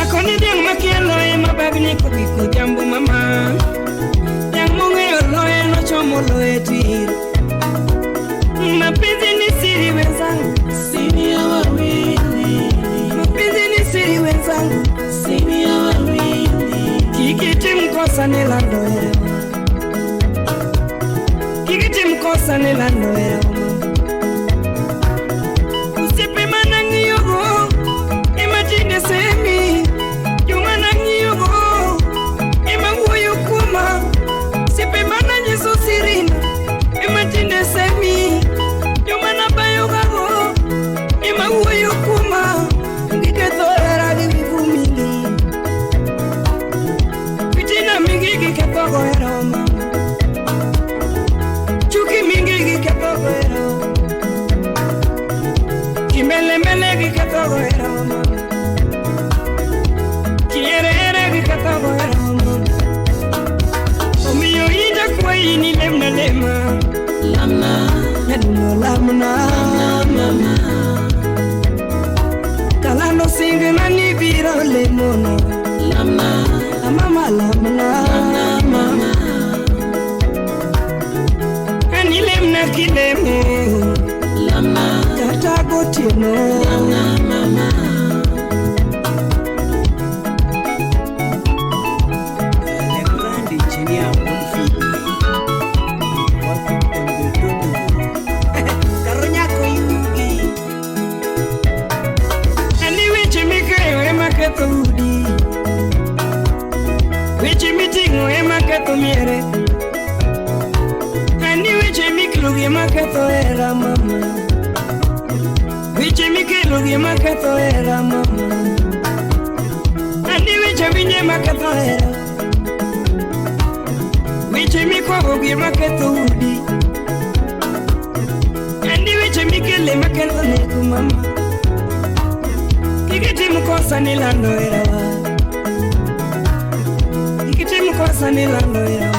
S2: Akoni diang makielo e mabagni kubiku jambu mama Yang monge oloe no chomo loe tiro Mapenzi ni siri wenzangu Siri ya wawili wenzangu sini ya wawili Kikiti mkosa nilandoera Kikiti mkosa nilandoera Usipima nangiyogo Imagine semi Juma nangiyogo Ima huyu kuma Sipima nanyiso sirina Imagine semi Juma nabayo gago Ima huyu kuma Chuki mingi kikatogo era Kimele mele kikatogo era Kiere kikatogo era Omiyo ida kwa ini lemna lema Lamna Yaduno lamna Lamna Kalando singe nani biro lemono Lamna Mama lamna Mama Ani lemna kilemo Lama Katagotino Lama mama Lebrandi chini ya mfidi Wapi mbedodo Karonyako yugi Ani weche mikayo ema katudi Weche mitingo ema kato miere Ani weche miklugi ema kato era mama Weche miklugi ema kato era mama Ani weche vinye ema kato era Weche mikwagogi ema kato udi Ani weche mikele ema kato neku mama Kikiti mkosa nilando era wa Mkosa nilando ya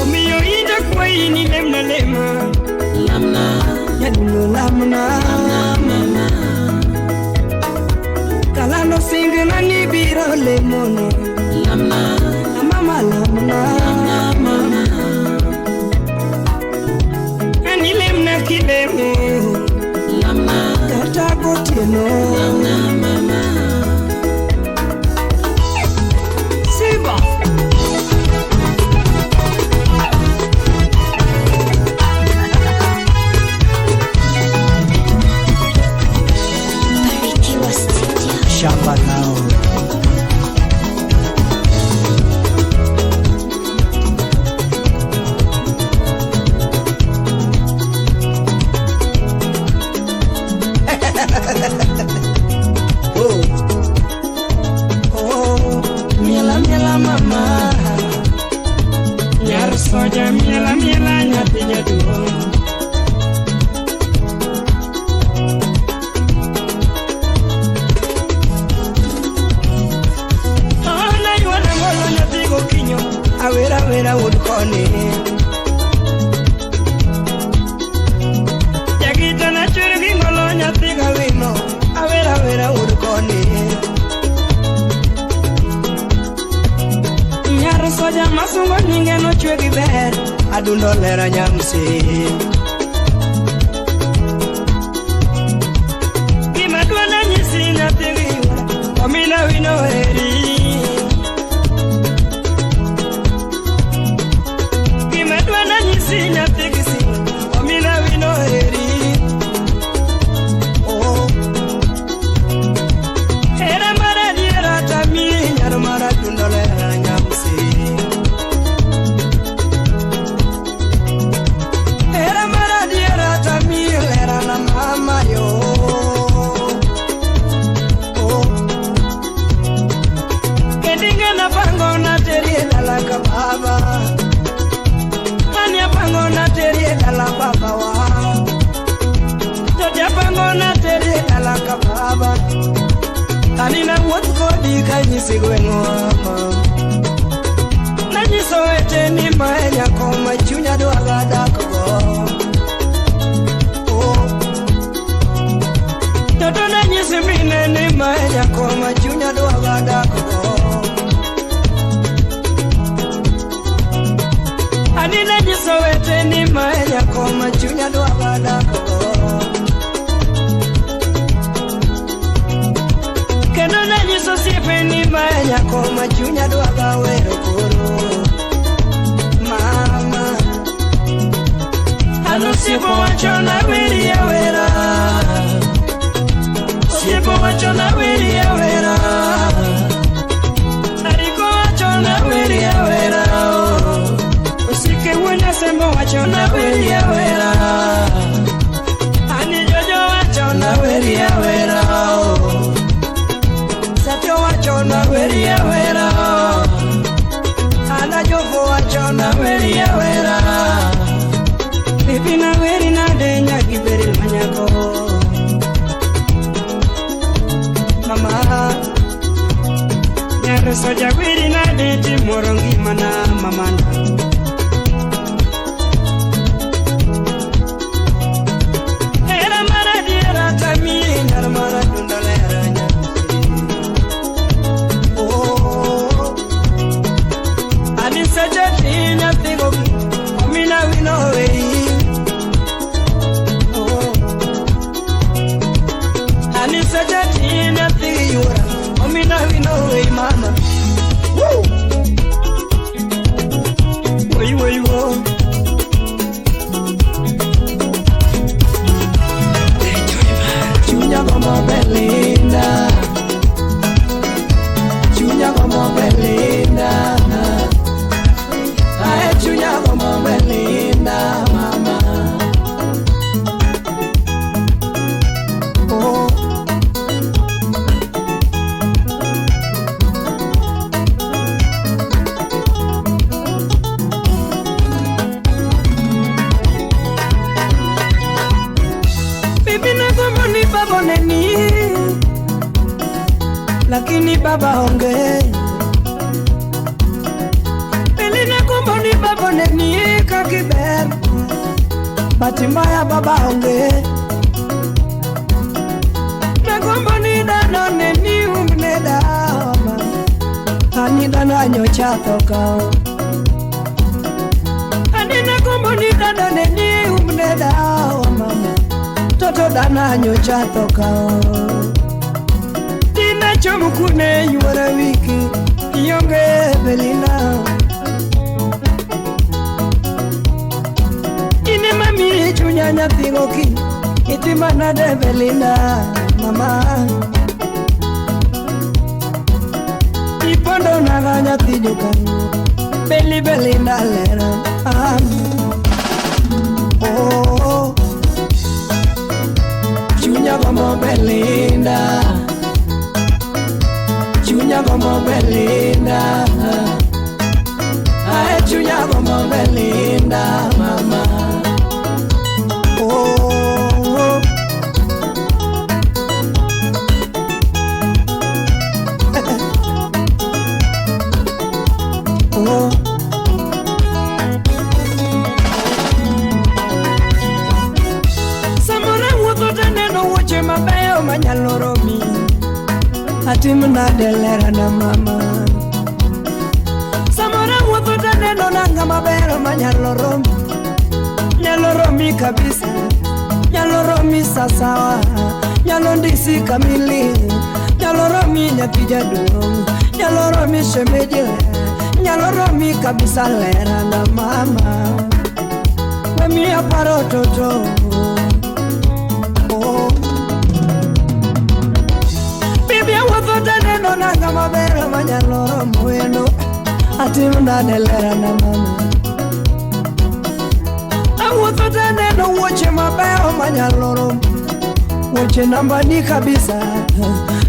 S2: Omiyo ida kwa ini lemna lema Lamna Yaduno lamna Mama Kalando singe nani biro lemono Lamna Mama lamna Mama Ani lemna kilemo Lamna Katagotino Lamna mama
S5: Shamba now
S2: mama. Nyar soja miela miela nyathi jaduong'. Ona yuana ngolo nyathi gokinyo, awera wera wod koni. Jagita na chwer gi ngolo nyathi gawino, awera wera wod koni. Nyar soja masungo nyinge no chwe gi ber, adundo lera nyamsi. Gima dwana nyisi nyathi giwa, omina wino heri. Gima dwana nyisi nyathi gisi, omina wino heri. Oh, era mara diera tami, nyar mara dundo lera nyamsi. Era mara diera tami, lera na mama yo. Oh, kendinga na pango na terie dala ka baba. Anya pango na terie dala baba wa. Toja pango na terie dala ka baba. Kanina wuoth kodi kanyisi gweng'o ama. Nanyiso ete ni mae nyako ma chunya dwaga dakgo. Oh, toto nanyisi mine ni mae nyako ma chunya dwaga dakgo. Ani nanyiso ete ni mae nyako ma chunya dwaga dakgo. Kendo nanyiso siepe ni mae nyako ma chunya dwaga wero koro. Mama, ano siepo wacho na weri ya wera. Siepo wacho na weri ya wera. Ariko wacho na weri ya wera. Usike wanya sembo wacho na weri ya wera. Ani jojo wacho na weri ya wera. Satyo wacho na weri ya wera. Ana jofo wacho na weri ya wera. Bibi na weri na denya giberil manyako. Mama, nyar soja weri na deti morongi mana mamana. Era mara diera tami, nyar mara dundalera nyamsi. Oh, ani soja tinya tigogi, omina wino wei. Oh, ani soja tinya tigiyura, omina wino wei mama. Woo! Woi woi wo. Chunya como Belinda. Chunya como Belinda. Ay, chunya como Belinda, mama. Oh, bibi na gombo ni baba neni, lakini baba onge. Bili na gombo ni baba neni kakiber, bahati mbaya baba onge. Na gombo ni dano neni umne dawa, ani dano nyocha toka. Ani na gombo ni dano neni umne dawa mama, toto dana nyocha toka. Tina chomu kune yuara wiki, yonge Belina. Ine mami chunya nyathi goki, itimana de Belina, mama. Ipondo naga nyathi jokanyo, Belinda lera. Oh, chunya como Belinda, chunya como Belinda. belinda mama. Oh, oh. Samora wuotho to neno wuoche mabeyo manyalo romi, atimna delera na mama. Samora wuotho to neno nanga mabeyo manyalo romi kabisa, nyalo romi sasawa, nyalo ndisi kamili, nyalo romi nyathi jaduong', nyalo romi shemeji, nyalo romi kabisa lera na mama. Wemiya paro toto. Bibi wuotho to neno nanga mabeyo manyalo romo wendo, atimna delera na mama. Awuotho to neno wuoche mabeyo manyalo romo, wuoche namba ni kabisa,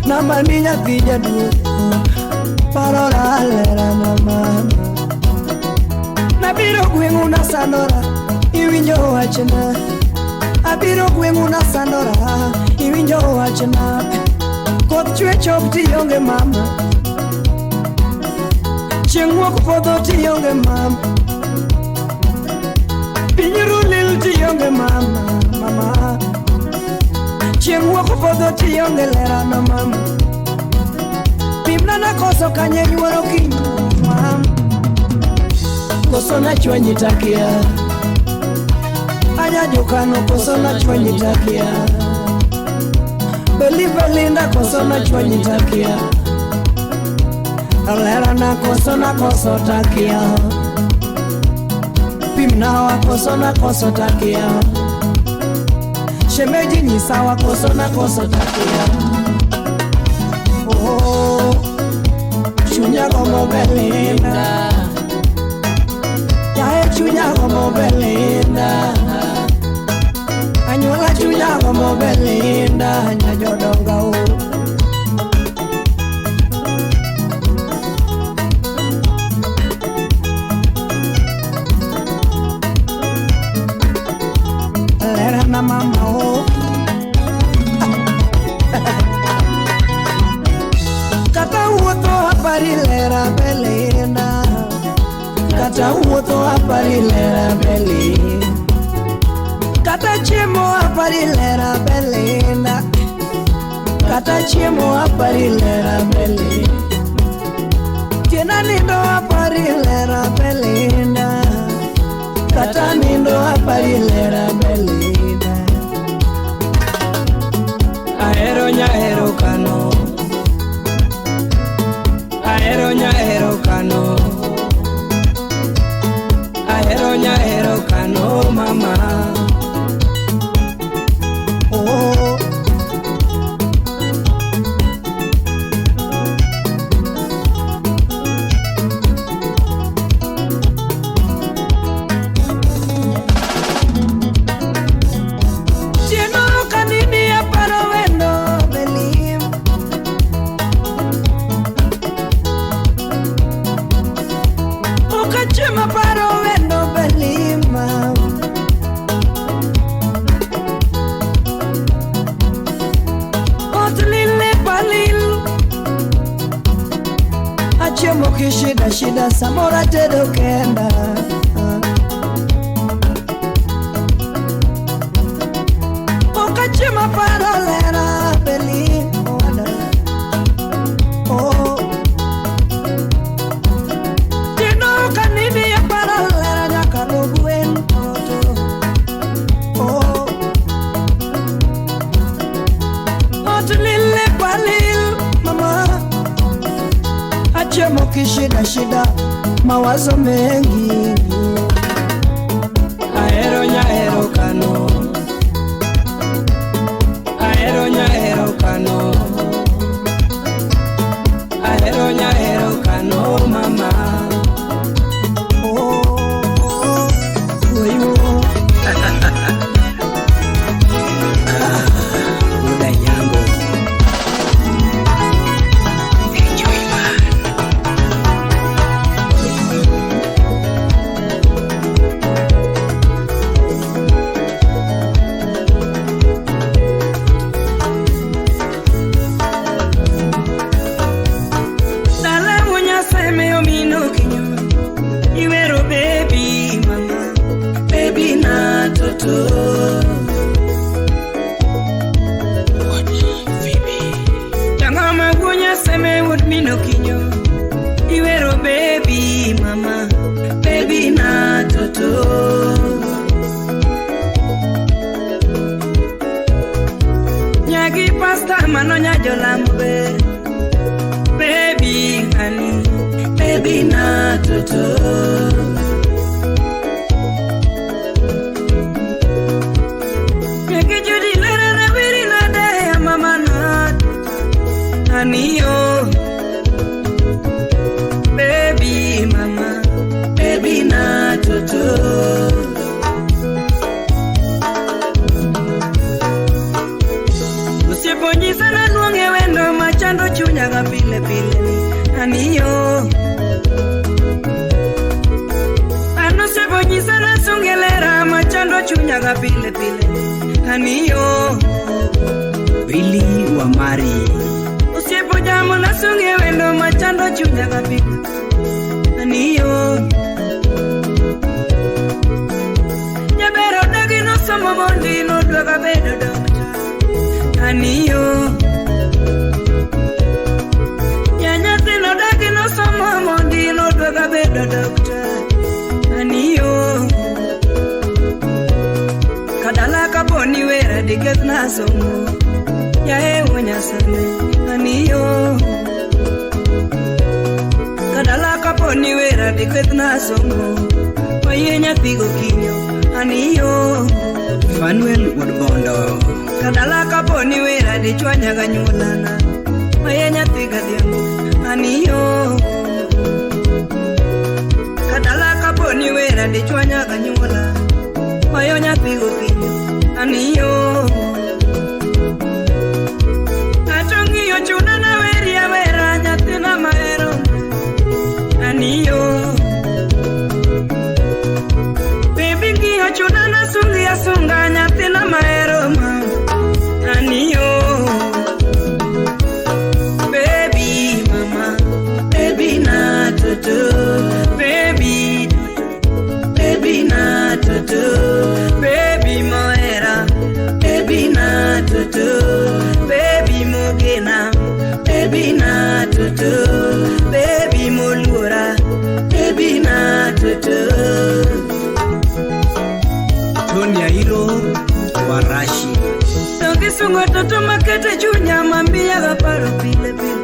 S2: namba ni nyathi jaduong', parora lera na mama. Nabiro gweng'u nasandora, iwinjo wachna. Abiro gweng'u nasandora, iwinjo wachna. Koth chwe chop tionge mama, chieng' wuok podho tionge mama, piny ru lil tionge mama, mama. Chieng' wuok podho tionge lera na mama, pimna na koso kanye nyuoro kiny mama. Koso na chwanyi takia, anya jokano koso na chwanyi takia, belinda koso na chwanyi takia, lera na koso takia, pimna wa koso takia, shemeji nyisa wa koso takia. Oh, chunya como belinda, ya chunya como belinda, anyola chunya como belinda, nya jodonga o. Lera na mama o. Kata wuotho apari lera belinda, kata wuotho apari lera belinda, kata chiemo apari lera belinda, kata chiemo apari lera belinda, tiena nindo apari lera belinda, kata nindo apari lera belinda. Ahero nyahero kano, ahero nyahero kano, ahero nyahero kano mama. Oh, tieno kanini aparo wendo belim, okachema paro wendo belima. Otlile palil, achemo kishida samora tedo kenda. Okachema paro lera belim, oh. Tieno kanini aparo lera nyakaro gwen toto. Oh, otlile palil mama, achemo kishida mawazo mengi. Ahero nyahero kano, ahero nyahero kano, ahero nyahero kano mama. Oh, muda nyambo. jolambe. Baby honey, baby na toto. Aniyo, baby mama, baby na toto. Usiponyi sana nuonge wendo machando chunya ga pile pile. Aniyo, ano seponyi sana sungelera machando chunya ga pile pile. Aniyo, Billy wa Mari. Usipo jamu na sunge wendo machando chunya gapi. Aniyo, Jabero dagi no somo mondi no dwaga bedo dokta. Aniyo, Nyanyate no dagi no somo mondi no dwaga bedo dokta. Aniyo, Kadala kaponi wera diget na somo. Ya ewonya sane. Aniyo, Kadala kaponi wera dikwet na somo. Mayenya pigo kinyo. Aniyo, Fanuel Woodbondo. Kadala kaponi wera di chwanya ganyulana. Mayenya piga diamo. Aniyo, Kadala kaponi wera di chwanya ganyula. Mayenya pigo kinyo. Aniyo, chuna na weri ya wera nyatina maero. Aniyo, baby ngiyo chuna na sungi ya sunga nyatina maero ma. Aniyo, baby mama, baby na toto. Baby na toto. Baby moera, baby na toto. Baby mogena, baby na toto. Baby molura, baby na toto. Tonya hiro warashi. Toki sungo toto makete chunya mambia gaparo pile pile.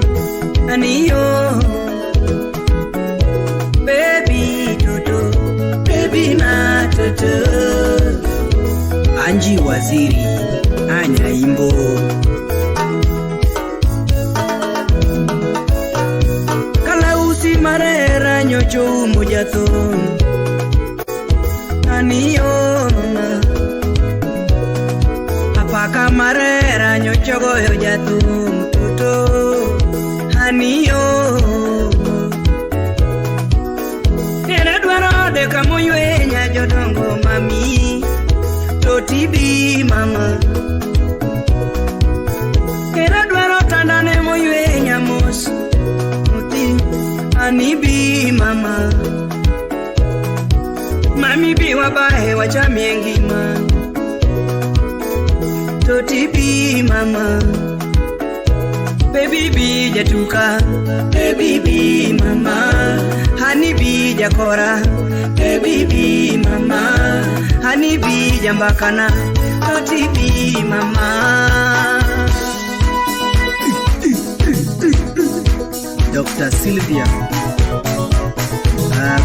S2: Aniyo, baby toto, baby na toto. Anji Waziri, Anya Imbo. Marera nyocho mujato. Aniyo mama, apaka marera nyocho goyo jato mtoto. Aniyo, Nena dwaro de kamoywe nyajo dongo mami. Totibi mama, Nena dwaro tandane moywe nyamos. Anibi mama, mami bi wabahe wachamiengi ma. Totibi mama, baby bi jatuka. Baby bi mama, honey bi jakora. Baby bi mama, honey bi jambakana. Totibi mama. Dr. Sylvia,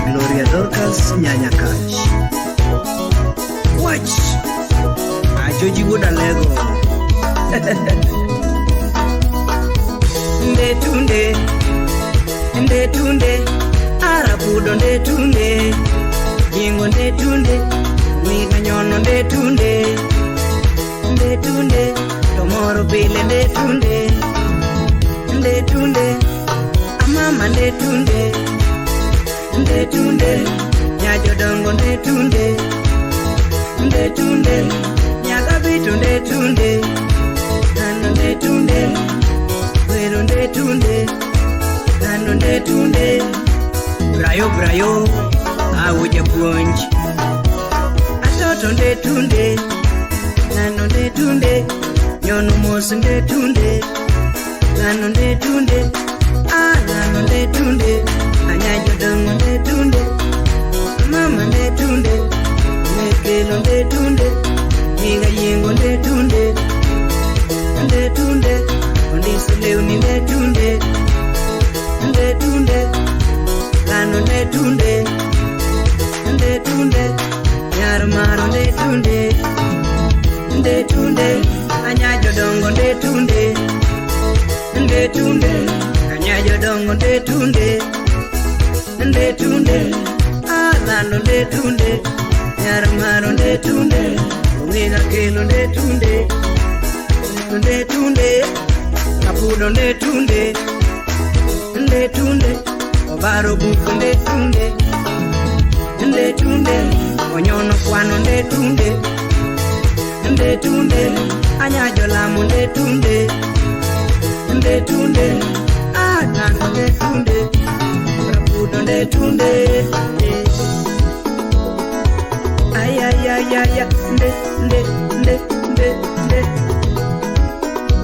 S2: Gloria Dorcas Nyanya Cash. Watch, Joji Woda Lego. Ndetunde, Arabudo ndetunde, Jingo ndetunde, Miga nyono ndetunde, Tomoro pile ndetunde, Mama ndetunde, Nyajo dongo ndetunde, Nyaga bitu ndetunde, Nano ndetunde, Wero ndetunde, Brayo, Awuje puonj, Atoto ndetunde, Nano ndetunde, Nyono mos ndetunde, Nano ndetunde, Nano ndetunde, Anyajo dongo ndetunde, Mama ndetunde, Mekelo ndetunde, Niga yengo ndetunde, Ondisi tunde, yar maro nde tunde, anya jodongo nde tunde, anya jodongo nde tunde, alano nde tunde, yar maro nde tunde, ongina kelo nde tunde, apudo nde tunde, obaro buko nde tunde, onyono kwano nde tunde, anya jolamo nde tunde, alano nde tunde, apudo nde tunde, ay nde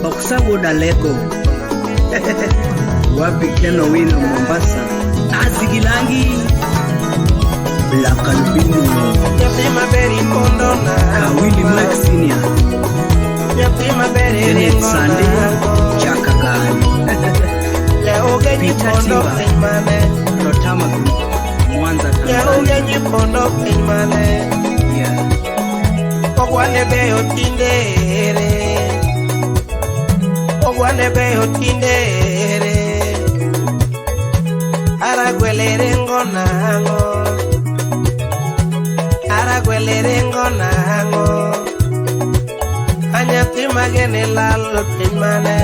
S2: oksabuda leko wapi keno wino Mombasa azigilangi Black Albino
S7: Yapima beri kondona
S2: Willy Max Senior
S7: Yapima beri
S2: Kenneth Sande Chakagani
S7: Yaoge jipondo peimane
S2: Rotama Group Mwanza Tanzania
S7: Yaoge jipondo peimane Ogwane beyo tindere Ogwane beyo tindere Aragwelere ngonango Anyati magene lalo timane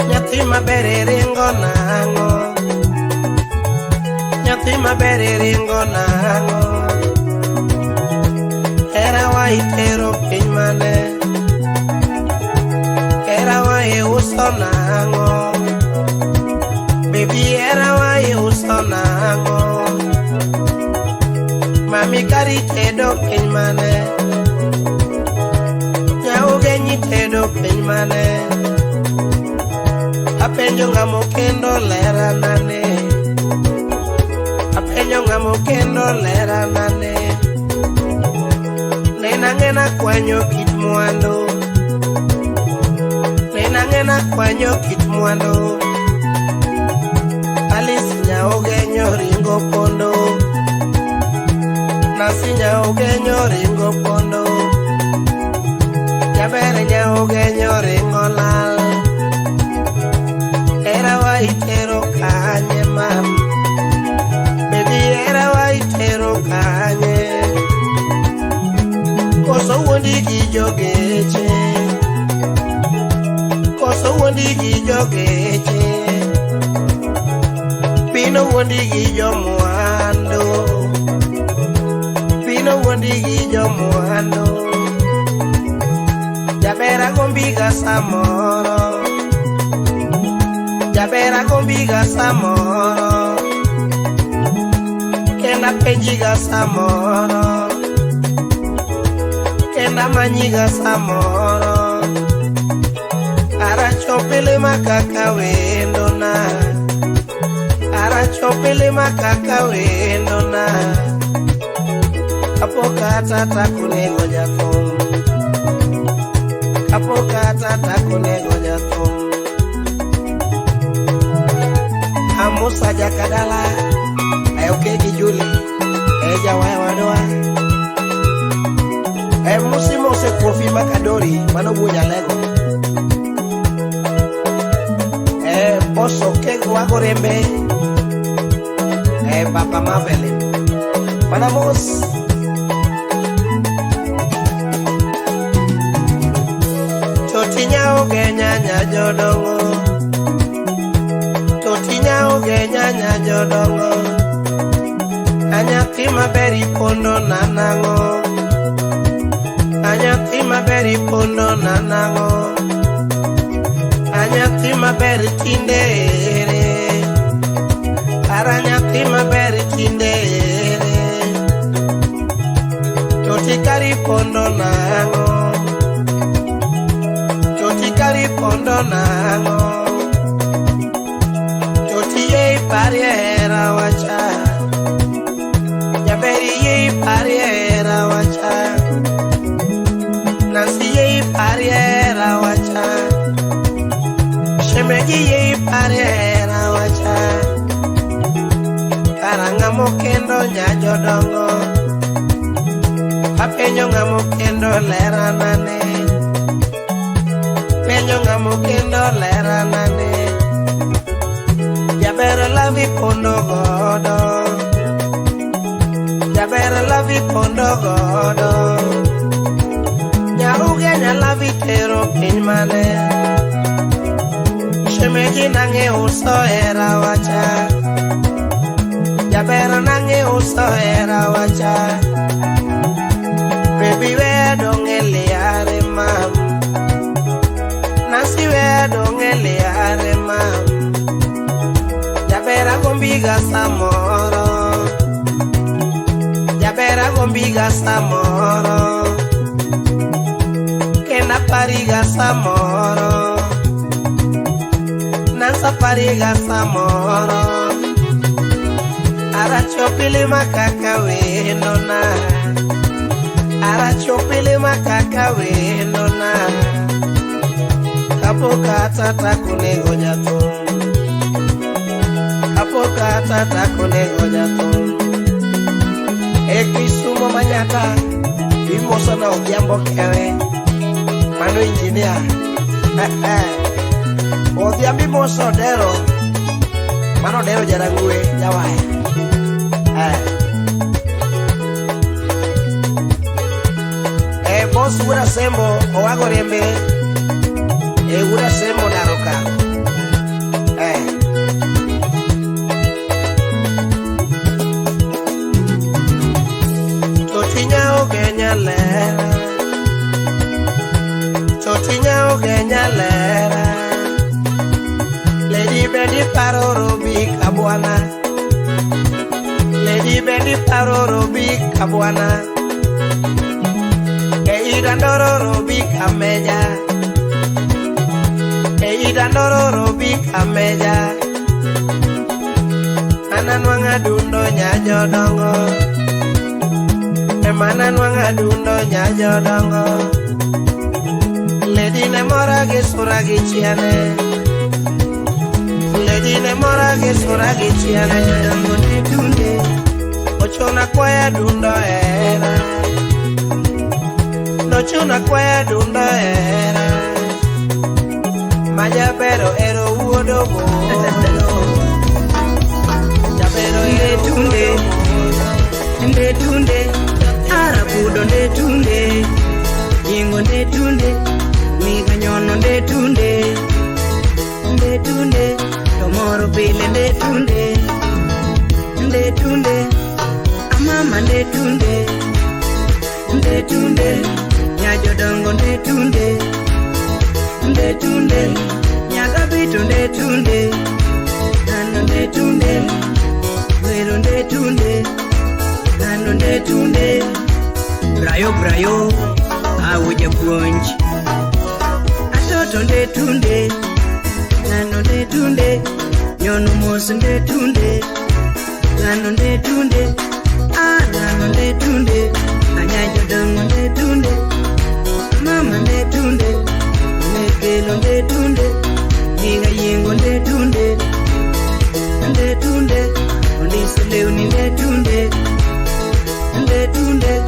S7: Nyati maberere ngonango Era wa itero pimane Era wa usonango Baby era wa usonango Mami kari tedo pimane Nyauge nyitedo pimane Apenjo ngamukendo lera nane Nena kwanyo kit mwando Alice nyaogenyo ringo pondo Nasi nyaogenyo ringo pondo Jabere nyaogenyo ringo lal Era wa itero kanye mam Era wa itero kanye Koso wondi gi jogeche Pino wondi gi jomwando Jabera gombiga samoro Kenda penjiga samoro Kenda manyiga samoro Ara chopele makaka wendo na Apokata takunego jathum Amusa jakadala Ayokegi Juli Eja wadoa Musi Kofi Makadori Manobunya lego Oso kego wagorembe Papa Mavele Manamos Totinya ogenya jodongo Anyati maberi pondo nanango Anyati maberi tindere Aranyati maberi tindere Totikari pondo nango Totiye pariera wacha Jaberi ye pariera wacha Nansi ye pariera wacha shemeji ye parera wacha karanga mokendo nyajo dongo apenyo ngamo kendo lera nane penyo ngamo kendo lera nane jabera lavi pondo godo jabera lavi pondo godo nyaruge nyalavi tero piny mane shemeji nange uso era wacha jabera nange uso era wacha baby we don't eliare mam nasi we don't eliare mam jabera gombiga samoro jabera gombiga samoro kena pariga samoro nansa pariga samoro arachopili makaka wenona arachopili makaka wenona kapoka tata kunego jaton kapoka tata kunego jaton Kisumo manyata imoso na obiambo kewe mano engineer obiambi moso dero mano dero jarangwe jawai boss ura sembo owago rembe ura sembo daroka Chotinya ogenya lera Lady Bendy paroro bi kabwana Lady Bendy paroro bi kabwana Keida ndororo bi kameja Keida ndororo bi kameja Ananwanga dundo nyajo dongo Emana nwanga dundo nyajo dongo Lady ne mora ge suragi chiane Lady ne mora ge suragi chiane Dongo ne dunde Ochona kwaya dundo era Nochona kwaya dundo era Majabero ero uodo bodo Jabero ero dunde Nde dunde Arabudo nde tunde Jingo nde tunde Miga nyono nde tunde Tomoro pile nde tunde Amama nde tunde Nyajo dongo nde tunde Nyaga bito nde tunde Nano nde tunde Wero nde tunde Nano nde tunde Brayo Awuje puonj Atoto nde tunde Nano nde tunde Nyono mos nde tunde Nano nde tunde Nano nde tunde Anyajo dongo nde tunde Mama nde tunde Nekelo nde tunde Niga yengo nde tunde Nde tunde Ondise leuni nde tunde Nde tunde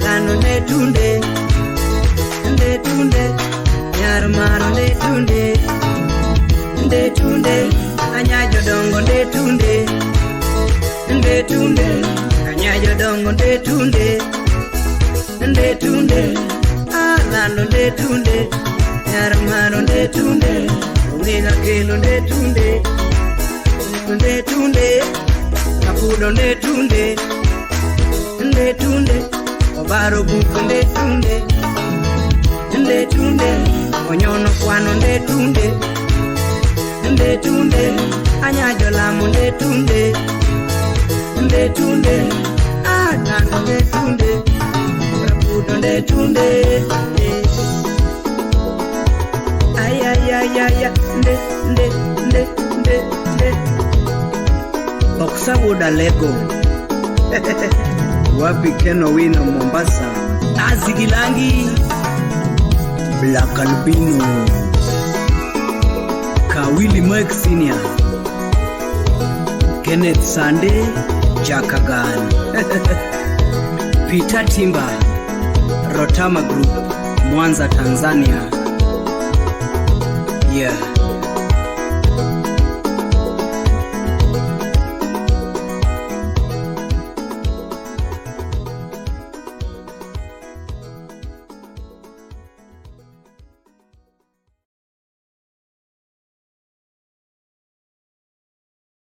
S7: Lano nde tunde Nyar maro nde tunde Anyajo dongo nde tunde Anyajo dongo nde tunde Lano nde tunde Nyar maro nde tunde Ongega kelo nde tunde Kapudo nde tunde Obaro buko nde tunde Onyono kwano nde tunde Anyajo lamo nde tunde Nano nde tunde Rapudo nde tunde Ay nde Oksabuda lego Wapi Keno Wino Mombasa Azigilangi Black Albino
S8: Willie Mike Senior, Kenneth Sande, Jakagan, Peter Timba, Rotama Group, Mwanza, Tanzania. Yeah.